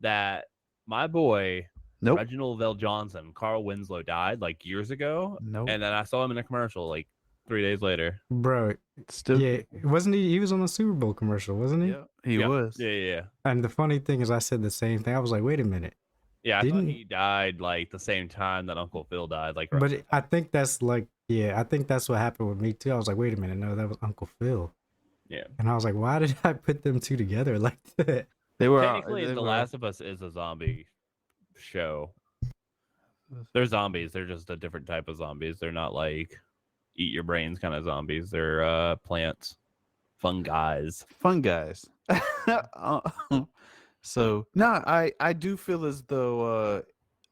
[SPEAKER 3] that my boy,
[SPEAKER 2] Nope.
[SPEAKER 3] Reginald Vell Johnson, Carl Winslow, died like years ago.
[SPEAKER 2] Nope.
[SPEAKER 3] And then I saw him in a commercial like 3 days later.
[SPEAKER 1] Bro,
[SPEAKER 2] Still,
[SPEAKER 1] yeah, wasn't he? He was on the Super Bowl commercial, wasn't he?
[SPEAKER 2] yeah, he
[SPEAKER 3] Yeah.
[SPEAKER 2] was.
[SPEAKER 3] Yeah.
[SPEAKER 1] And the funny thing is, I said the same thing. I was like, wait a minute.
[SPEAKER 3] Yeah, I thought
[SPEAKER 1] Didn't-
[SPEAKER 3] he died like the same time that Uncle Phil died. Like,
[SPEAKER 1] But I think that's like, yeah, I think that's what happened with me too. I was like, wait a minute, no, that was Uncle Phil.
[SPEAKER 3] Yeah.
[SPEAKER 1] And I was like, why did I put them two together like that?
[SPEAKER 2] They were
[SPEAKER 3] Technically,
[SPEAKER 2] they
[SPEAKER 3] The
[SPEAKER 2] were-
[SPEAKER 3] Last of Us is a zombie show. They're zombies. They're just a different type of zombies. They're not like eat your brains kind of zombies. They're plants, fungi's.
[SPEAKER 2] fun guys. So no, I do feel as though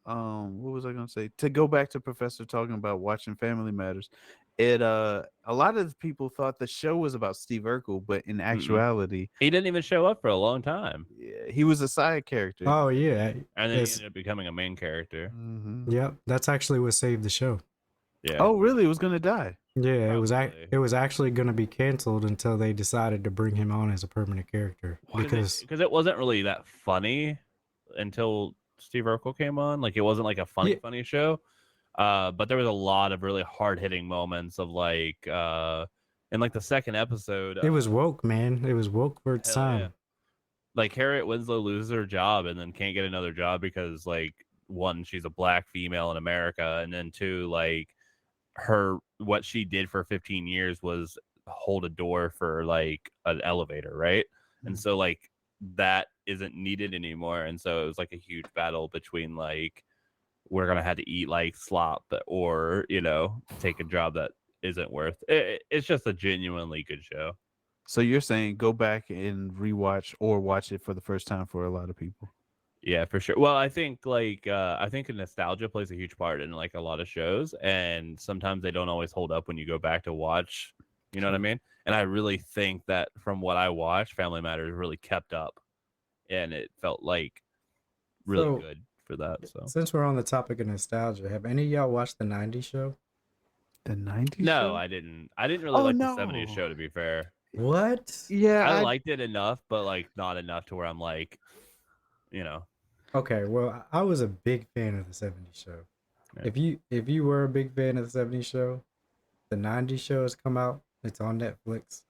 [SPEAKER 2] what was I gonna say? To go back to Professor talking about watching Family Matters, it a lot of people thought the show was about Steve Urkel, but in actuality,
[SPEAKER 3] He didn't even show up for a long time,
[SPEAKER 2] he was a side character.
[SPEAKER 1] Oh yeah,
[SPEAKER 3] and then he
[SPEAKER 1] Yes.
[SPEAKER 3] ended up becoming a main character.
[SPEAKER 2] Mhm.
[SPEAKER 1] yep. That's actually what saved the show.
[SPEAKER 3] Yeah.
[SPEAKER 2] Oh, really? It was gonna die.
[SPEAKER 1] Yeah,
[SPEAKER 3] Probably.
[SPEAKER 1] it was actually going to be canceled until they decided to bring him on as a permanent character because
[SPEAKER 3] because it wasn't really that funny until Steve Urkel came on. Like, it wasn't like a funny show. But there was a lot of really hard hitting moments of like in like the second episode.
[SPEAKER 1] it was woke, man. It was woke for its
[SPEAKER 3] Hell
[SPEAKER 1] time.
[SPEAKER 3] yeah. Like, Harriet Winslow loses her job and then can't get another job because, like, one, she's a black female in America, and then two, like, what she did for 15 years was hold a door for like an elevator, right? And so like that isn't needed anymore, and so it was like a huge battle between like we're gonna have to eat like slop or take a job that isn't worth it. It's just a genuinely good show.
[SPEAKER 2] So you're saying go back and rewatch or watch it for the first time for a lot of people.
[SPEAKER 3] Yeah, for sure. Well, I think like I think nostalgia plays a huge part in like a lot of shows, and sometimes they don't always hold up when you go back to watch. You know what I mean? And I really think that from what I watched, Family Matters really kept up, and it felt like really
[SPEAKER 1] So,
[SPEAKER 3] good for that. So
[SPEAKER 1] Since we're on the topic of nostalgia, have any of y'all watched the 90s show?
[SPEAKER 2] The 90s?
[SPEAKER 3] no,
[SPEAKER 2] show?
[SPEAKER 3] I didn't. I didn't really
[SPEAKER 2] Oh,
[SPEAKER 3] like
[SPEAKER 2] no.
[SPEAKER 3] the 70s show, to be fair.
[SPEAKER 1] What?
[SPEAKER 2] Yeah,
[SPEAKER 3] I liked it enough, but like not enough to where I'm like,
[SPEAKER 1] Okay, well, I was a big fan of the 70s show.
[SPEAKER 3] Yeah.
[SPEAKER 1] If you were a big fan of the 70s show, the 90s show has come out. It's on Netflix.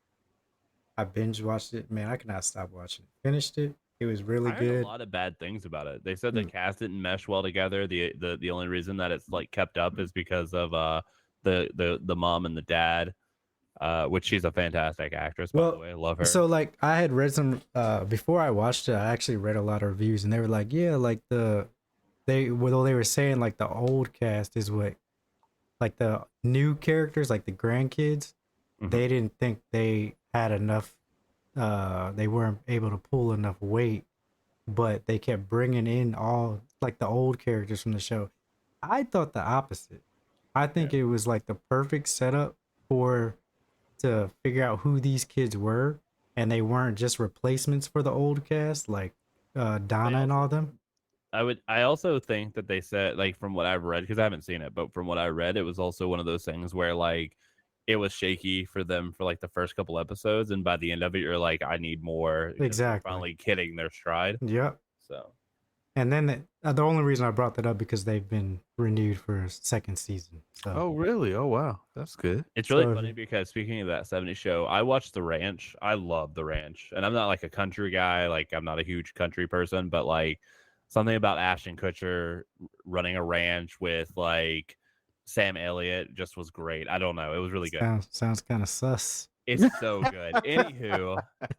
[SPEAKER 1] I binge watched it. Man, I cannot stop watching it. Finished it. It was really
[SPEAKER 3] I heard
[SPEAKER 1] good.
[SPEAKER 3] a lot of bad things about it. They said the
[SPEAKER 1] Hmm.
[SPEAKER 3] cast didn't mesh well together. The only reason that it's like kept up is because of the mom and the dad, which she's a fantastic actress, by the way. I love her.
[SPEAKER 1] So like I had read some before I watched it, I actually read a lot of reviews and they were like, yeah, like they were saying like the old cast is what like the new characters, like the grandkids, they didn't think they had enough they weren't able to pull enough weight, but they kept bringing in all like the old characters from the show. I thought the opposite. I think it was like the perfect setup for to figure out who these kids were, and they weren't just replacements for the old cast like Donna and all them.
[SPEAKER 3] I also think that they said, like, from what I've read, because I haven't seen it, but from what I read, it was also one of those things where like it was shaky for them for like the first couple episodes, and by the end of it, you're like, I need more. Because they're
[SPEAKER 1] Exactly.
[SPEAKER 3] finally hitting their stride.
[SPEAKER 1] Yep.
[SPEAKER 3] So,
[SPEAKER 1] and then the only reason I brought that up because they've been renewed for a second season. So.
[SPEAKER 2] Oh, really? Oh, wow. That's good.
[SPEAKER 3] it's really
[SPEAKER 1] So-
[SPEAKER 3] funny because speaking of that 70s show, I watched The Ranch. I love The Ranch, and I'm not like a country guy. Like, I'm not a huge country person, but like something about Ashton Kutcher running a ranch with like Sam Elliott just was great. I don't know. It was really good.
[SPEAKER 1] Sounds kind of sus.
[SPEAKER 3] It's so good.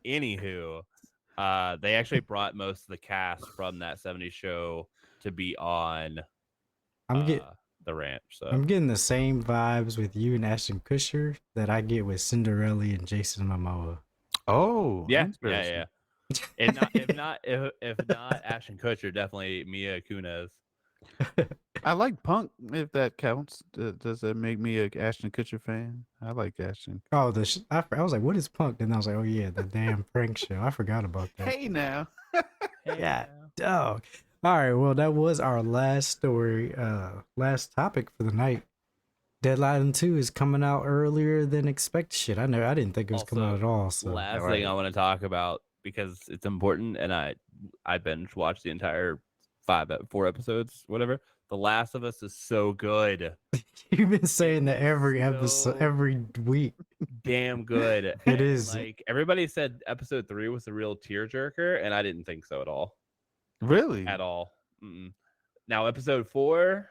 [SPEAKER 3] Anywho, they actually brought most of the cast from that 70s show to be on The Ranch. So
[SPEAKER 1] I'm getting the same vibes with you and Ashton Kutcher that I get with Cinderelle and Jason Momoa.
[SPEAKER 2] Oh,
[SPEAKER 3] yeah.
[SPEAKER 2] interesting.
[SPEAKER 3] And if not Ashton Kutcher, definitely Mia Kunis.
[SPEAKER 2] I like Punk, if that counts. Does that make me a Ashton Kutcher fan? I like Ashton.
[SPEAKER 1] Oh, I was like, what is Punk? And I was like, oh yeah, the damn prank show. I forgot about that.
[SPEAKER 2] Hey now.
[SPEAKER 1] Yeah, dog. All right, well, that was our last story, last topic for the night. Dead Island 2 is coming out earlier than expected. Shit, I didn't think it was coming out at all. So
[SPEAKER 3] Last thing I want to talk about, because it's important, and I binge watched the entire 4 episodes, whatever. The Last of Us is so good.
[SPEAKER 1] You've been saying that every episode, every week.
[SPEAKER 3] Damn good.
[SPEAKER 1] It is.
[SPEAKER 3] Like, everybody said episode 3 was the real tearjerker, and I didn't think so at all.
[SPEAKER 2] Really?
[SPEAKER 3] At all. Mm-mm. Now, episode 4,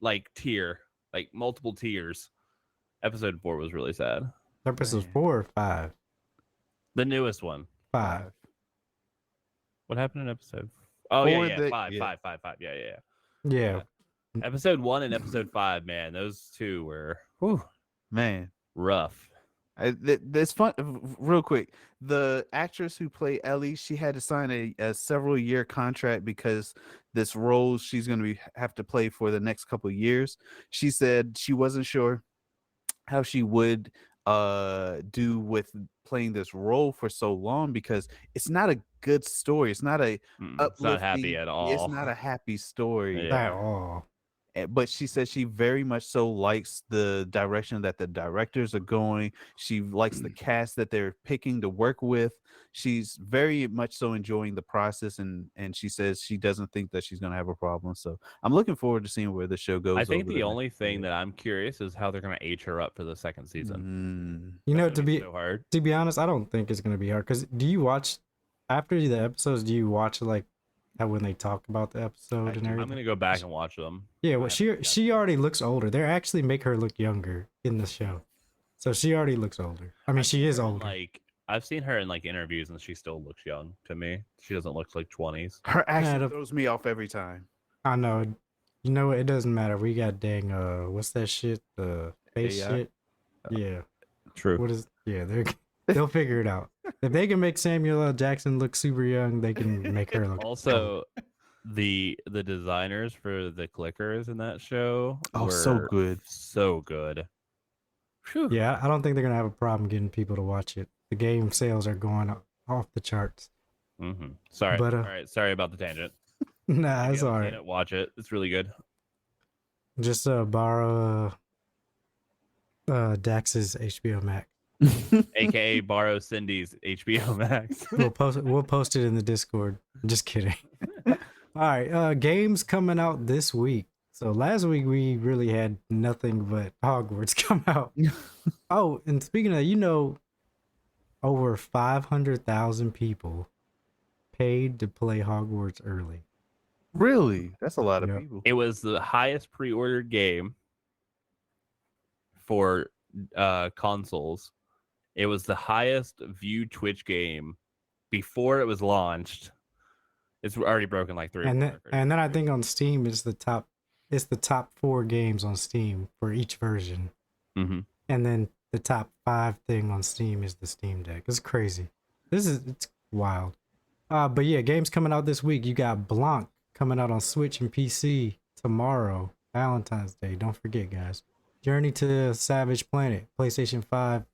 [SPEAKER 3] like multiple tears. Episode 4 was really sad.
[SPEAKER 1] Episode 4 or 5?
[SPEAKER 3] The newest one.
[SPEAKER 1] 5.
[SPEAKER 3] What happened in episode? Oh, yeah. 5. Yeah.
[SPEAKER 1] Yeah.
[SPEAKER 3] Episode 1 and episode 5, man, those two were
[SPEAKER 2] Man,
[SPEAKER 3] rough.
[SPEAKER 2] It's fun. Real quick, the actress who played Ellie, she had to sign a several year contract because this role she's going to have to play for the next couple of years. She said she wasn't sure how she would do with playing this role for so long because it's not a good story. It's not a
[SPEAKER 3] It's not happy at all.
[SPEAKER 2] It's not a happy story
[SPEAKER 1] At all.
[SPEAKER 2] But she says she very much so likes the direction that the directors are going. She likes the cast that they're picking to work with. She's very much so enjoying the process, and she says she doesn't think that she's going to have a problem. So I'm looking forward to seeing where the show goes.
[SPEAKER 3] I think the only thing that I'm curious is how they're going to age her up for the second season.
[SPEAKER 1] You know,
[SPEAKER 3] to be
[SPEAKER 1] honest, I don't think it's going to be hard. Because do you watch after the episodes? Do you watch like how when they talk about the episode and everything?
[SPEAKER 3] I'm going to go back and watch them.
[SPEAKER 1] Yeah, well, she already looks older. They actually make her look younger in the show, so she already looks older. I mean, she is older.
[SPEAKER 3] Like, I've seen her in like interviews, and she still looks young to me. She doesn't look like 20s.
[SPEAKER 2] Her accent throws me off every time.
[SPEAKER 1] I know. You know what? It doesn't matter. We got dang what's that shit? The face
[SPEAKER 2] AI?
[SPEAKER 1] shit. Yeah.
[SPEAKER 3] True.
[SPEAKER 1] What is? Yeah, they'll figure it out. If they can make Samuel L. Jackson look super young, they can make her look.
[SPEAKER 3] Also, the designers for the clickers in that show were
[SPEAKER 2] so good.
[SPEAKER 3] So good.
[SPEAKER 1] Whew. Yeah, I don't think they're gonna have a problem getting people to watch it. The game sales are going off the charts.
[SPEAKER 3] Mm-hmm. Sorry,
[SPEAKER 1] But,
[SPEAKER 3] all right. Sorry about the tangent.
[SPEAKER 1] Nah, it's all right.
[SPEAKER 3] Watch it. It's really good.
[SPEAKER 1] Just borrow Dax's HBO Max.
[SPEAKER 3] AKA borrow Cindy's HBO Max.
[SPEAKER 1] We'll post it in the Discord. Just kidding. All right, games coming out this week. So last week we really had nothing but Hogwarts come out. Oh, and speaking of, over 500,000 people paid to play Hogwarts early.
[SPEAKER 2] Really? That's a lot of
[SPEAKER 1] Yep.
[SPEAKER 2] people.
[SPEAKER 3] It was the highest pre-ordered game for consoles. It was the highest viewed Twitch game before it was launched. It's already broken like 3 or
[SPEAKER 1] And
[SPEAKER 3] 4
[SPEAKER 1] then,
[SPEAKER 3] records.
[SPEAKER 1] and then I think on Steam it's the top 4 games on Steam for each version.
[SPEAKER 3] Mm-hmm.
[SPEAKER 1] And then the top 5 thing on Steam is the Steam Deck. It's crazy. It's wild. But yeah, games coming out this week. You got Blanc coming out on Switch and PC tomorrow, Valentine's Day. Don't forget, guys. Journey to Savage Planet, PlayStation 5,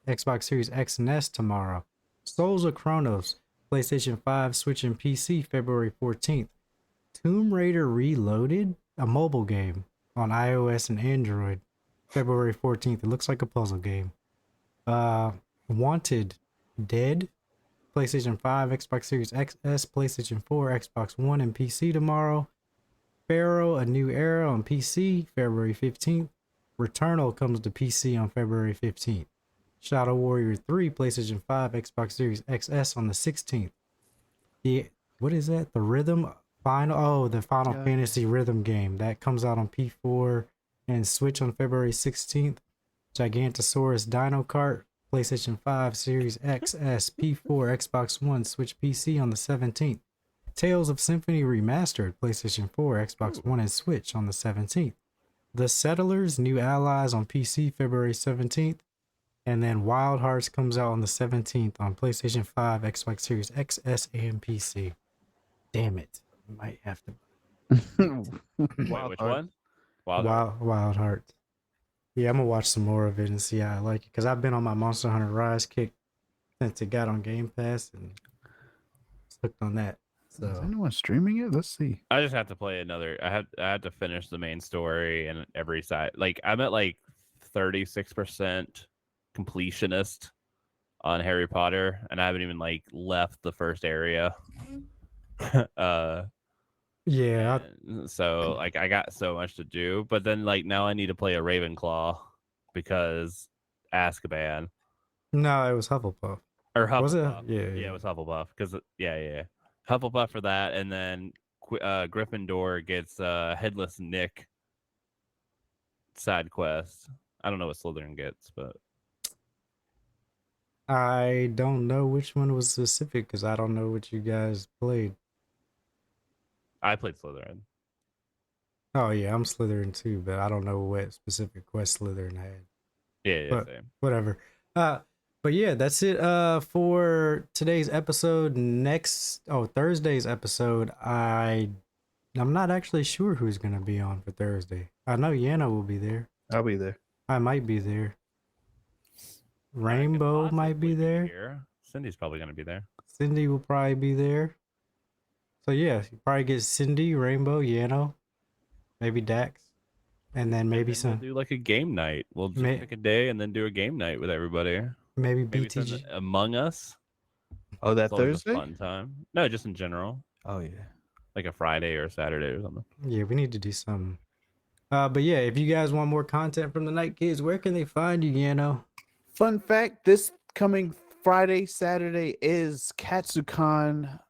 [SPEAKER 1] Xbox Series X and S tomorrow. Souls of Chronos, PlayStation 5, Switch and PC, February 14th. Tomb Raider Reloaded, a mobile game on iOS and Android, February 14th. It looks like a puzzle game. Wanted Dead, PlayStation 5, Xbox Series XS, PlayStation 4, Xbox One, and PC tomorrow. Pharaoh, A New Era on PC, February 15th. Returnal comes to PC on February 15th. Shadow Warrior 3, PlayStation 5, Xbox Series XS on the 16th. What is that? The Final Fantasy Rhythm game. That comes out on P4 and Switch on February 16th. Gigantosaurus Dino Kart, PlayStation 5, Series XS, P4, Xbox One, Switch PC on the 17th. Tales of Symphony Remastered, PlayStation 4, Xbox One, and Switch on the 17th. The Settlers, New Allies on PC, February 17th. And then Wild Hearts comes out on the 17th on PlayStation 5, Xbox Series XS, and PC. Damn it. I might have to.
[SPEAKER 3] Wait, which one?
[SPEAKER 1] Wild Hearts. Yeah, I'm going to watch some more of it and see how I like it. Because I've been on my Monster Hunter Rise kick since it got on Game Pass and hooked on that. So.
[SPEAKER 2] Is anyone streaming it? Let's see.
[SPEAKER 3] I just have to play another. I had to finish the main story and every side. Like I'm at like 36% completionist on Harry Potter, and I haven't even like left the first area.
[SPEAKER 1] Yeah.
[SPEAKER 3] So like I got so much to do, but then like now I need to play a Ravenclaw because Azkaban.
[SPEAKER 1] No, it was Hufflepuff.
[SPEAKER 3] Or Hufflepuff.
[SPEAKER 1] Was it? Yeah,
[SPEAKER 3] it was Hufflepuff because yeah. Hufflepuff for that, and then Gryffindor gets Headless Nick side quest. I don't know what Slytherin gets, but
[SPEAKER 1] I don't know which one was specific because I don't know what you guys played.
[SPEAKER 3] I played Slytherin.
[SPEAKER 1] Oh yeah, I'm Slytherin too, but I don't know what specific quest Slytherin had.
[SPEAKER 3] Yeah,
[SPEAKER 1] but
[SPEAKER 3] same.
[SPEAKER 1] Whatever. But yeah, that's it for today's episode. Thursday's episode, I'm not actually sure who's gonna be on for Thursday. I know Yana will be there.
[SPEAKER 2] I'll be there.
[SPEAKER 1] I might be there. Rainbow might be there.
[SPEAKER 3] Here. Cindy's probably gonna be there.
[SPEAKER 1] Cindy will probably be there. So yeah, you probably get Cindy, Rainbow, Yano, maybe Dax, and then maybe
[SPEAKER 3] and
[SPEAKER 1] some.
[SPEAKER 3] We'll do like a game night. We'll just pick a day and then do a game night with everybody.
[SPEAKER 1] Maybe
[SPEAKER 3] some
[SPEAKER 1] BTG.
[SPEAKER 3] Among Us.
[SPEAKER 2] Oh, that
[SPEAKER 3] It's always
[SPEAKER 2] Thursday?
[SPEAKER 3] a fun time. No, just in general.
[SPEAKER 2] Oh yeah.
[SPEAKER 3] Like a Friday or a Saturday or something.
[SPEAKER 1] Yeah, we need to do something. But yeah, if you guys want more content from the Night Kids, where can they find you, Yano?
[SPEAKER 2] Fun fact: this coming Friday, Saturday is KatsuCon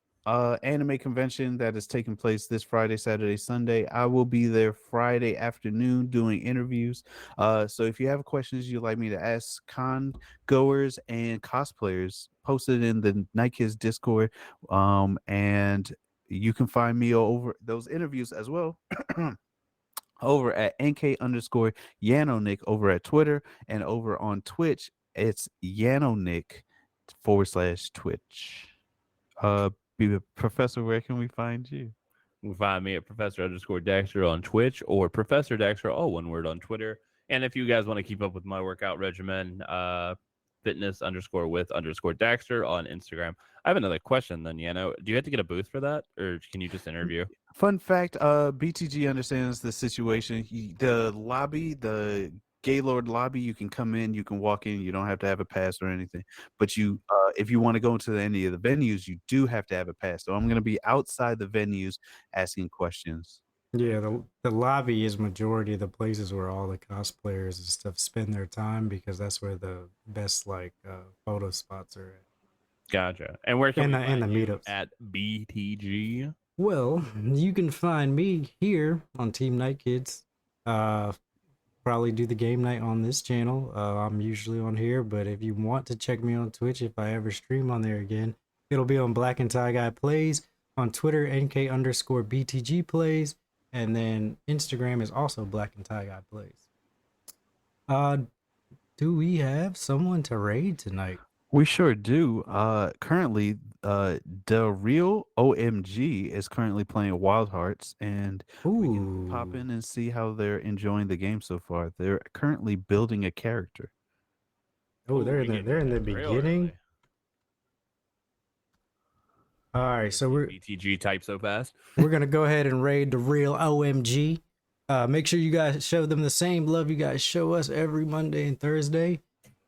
[SPEAKER 2] anime convention that is taking place this Friday, Saturday, Sunday. I will be there Friday afternoon doing interviews. So if you have questions you'd like me to ask con goers and cosplayers, post it in the Night Kids Discord. And you can find me over those interviews as well. Over at NK_Yanonick over at Twitter, and over on Twitch, it's Yanonick/Twitch. Professor, where can we find you?
[SPEAKER 3] You can find me at Professor_Dexter on Twitch, or Professor Dexter, all one word, on Twitter. And if you guys want to keep up with my workout regimen, fitness_with_Dexter on Instagram. I have another question then, Yano. Do you have to get a booth for that, or can you just interview?
[SPEAKER 2] Fun fact, BTG understands the situation. The lobby, the Gaylord lobby, you can come in, you can walk in, you don't have to have a pass or anything. But you, if you want to go into any of the venues, you do have to have a pass. So I'm going to be outside the venues asking questions.
[SPEAKER 1] Yeah, the lobby is majority of the places where all the cosplayers and stuff spend their time, because that's where the best photo spots are at.
[SPEAKER 3] Gotcha. And where can we
[SPEAKER 1] and the
[SPEAKER 3] find you
[SPEAKER 1] meetups.
[SPEAKER 3] at BTG?
[SPEAKER 1] Well, you can find me here on Team Night Kids. Probably do the game night on this channel. I'm usually on here, but if you want to check me on Twitch, if I ever stream on there again, it'll be on Black and Tie Guy Plays. On Twitter, NK_BTG Plays. And then Instagram is also Black and Tie Guy Plays. Do we have someone to raid tonight?
[SPEAKER 2] We sure do. Currently, the real OMG is currently playing Wild Hearts, and we can pop in and see how they're enjoying the game so far. They're currently building a character.
[SPEAKER 1] Oh, they're in the beginning. All right, so we're
[SPEAKER 3] BTG type so fast.
[SPEAKER 1] we're gonna go ahead and raid the real OMG. Make sure you guys show them the same love you guys show us every Monday and Thursday,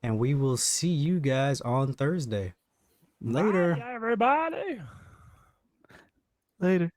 [SPEAKER 1] and we will see you guys on Thursday. Later,
[SPEAKER 3] Bye, everybody.
[SPEAKER 2] Later.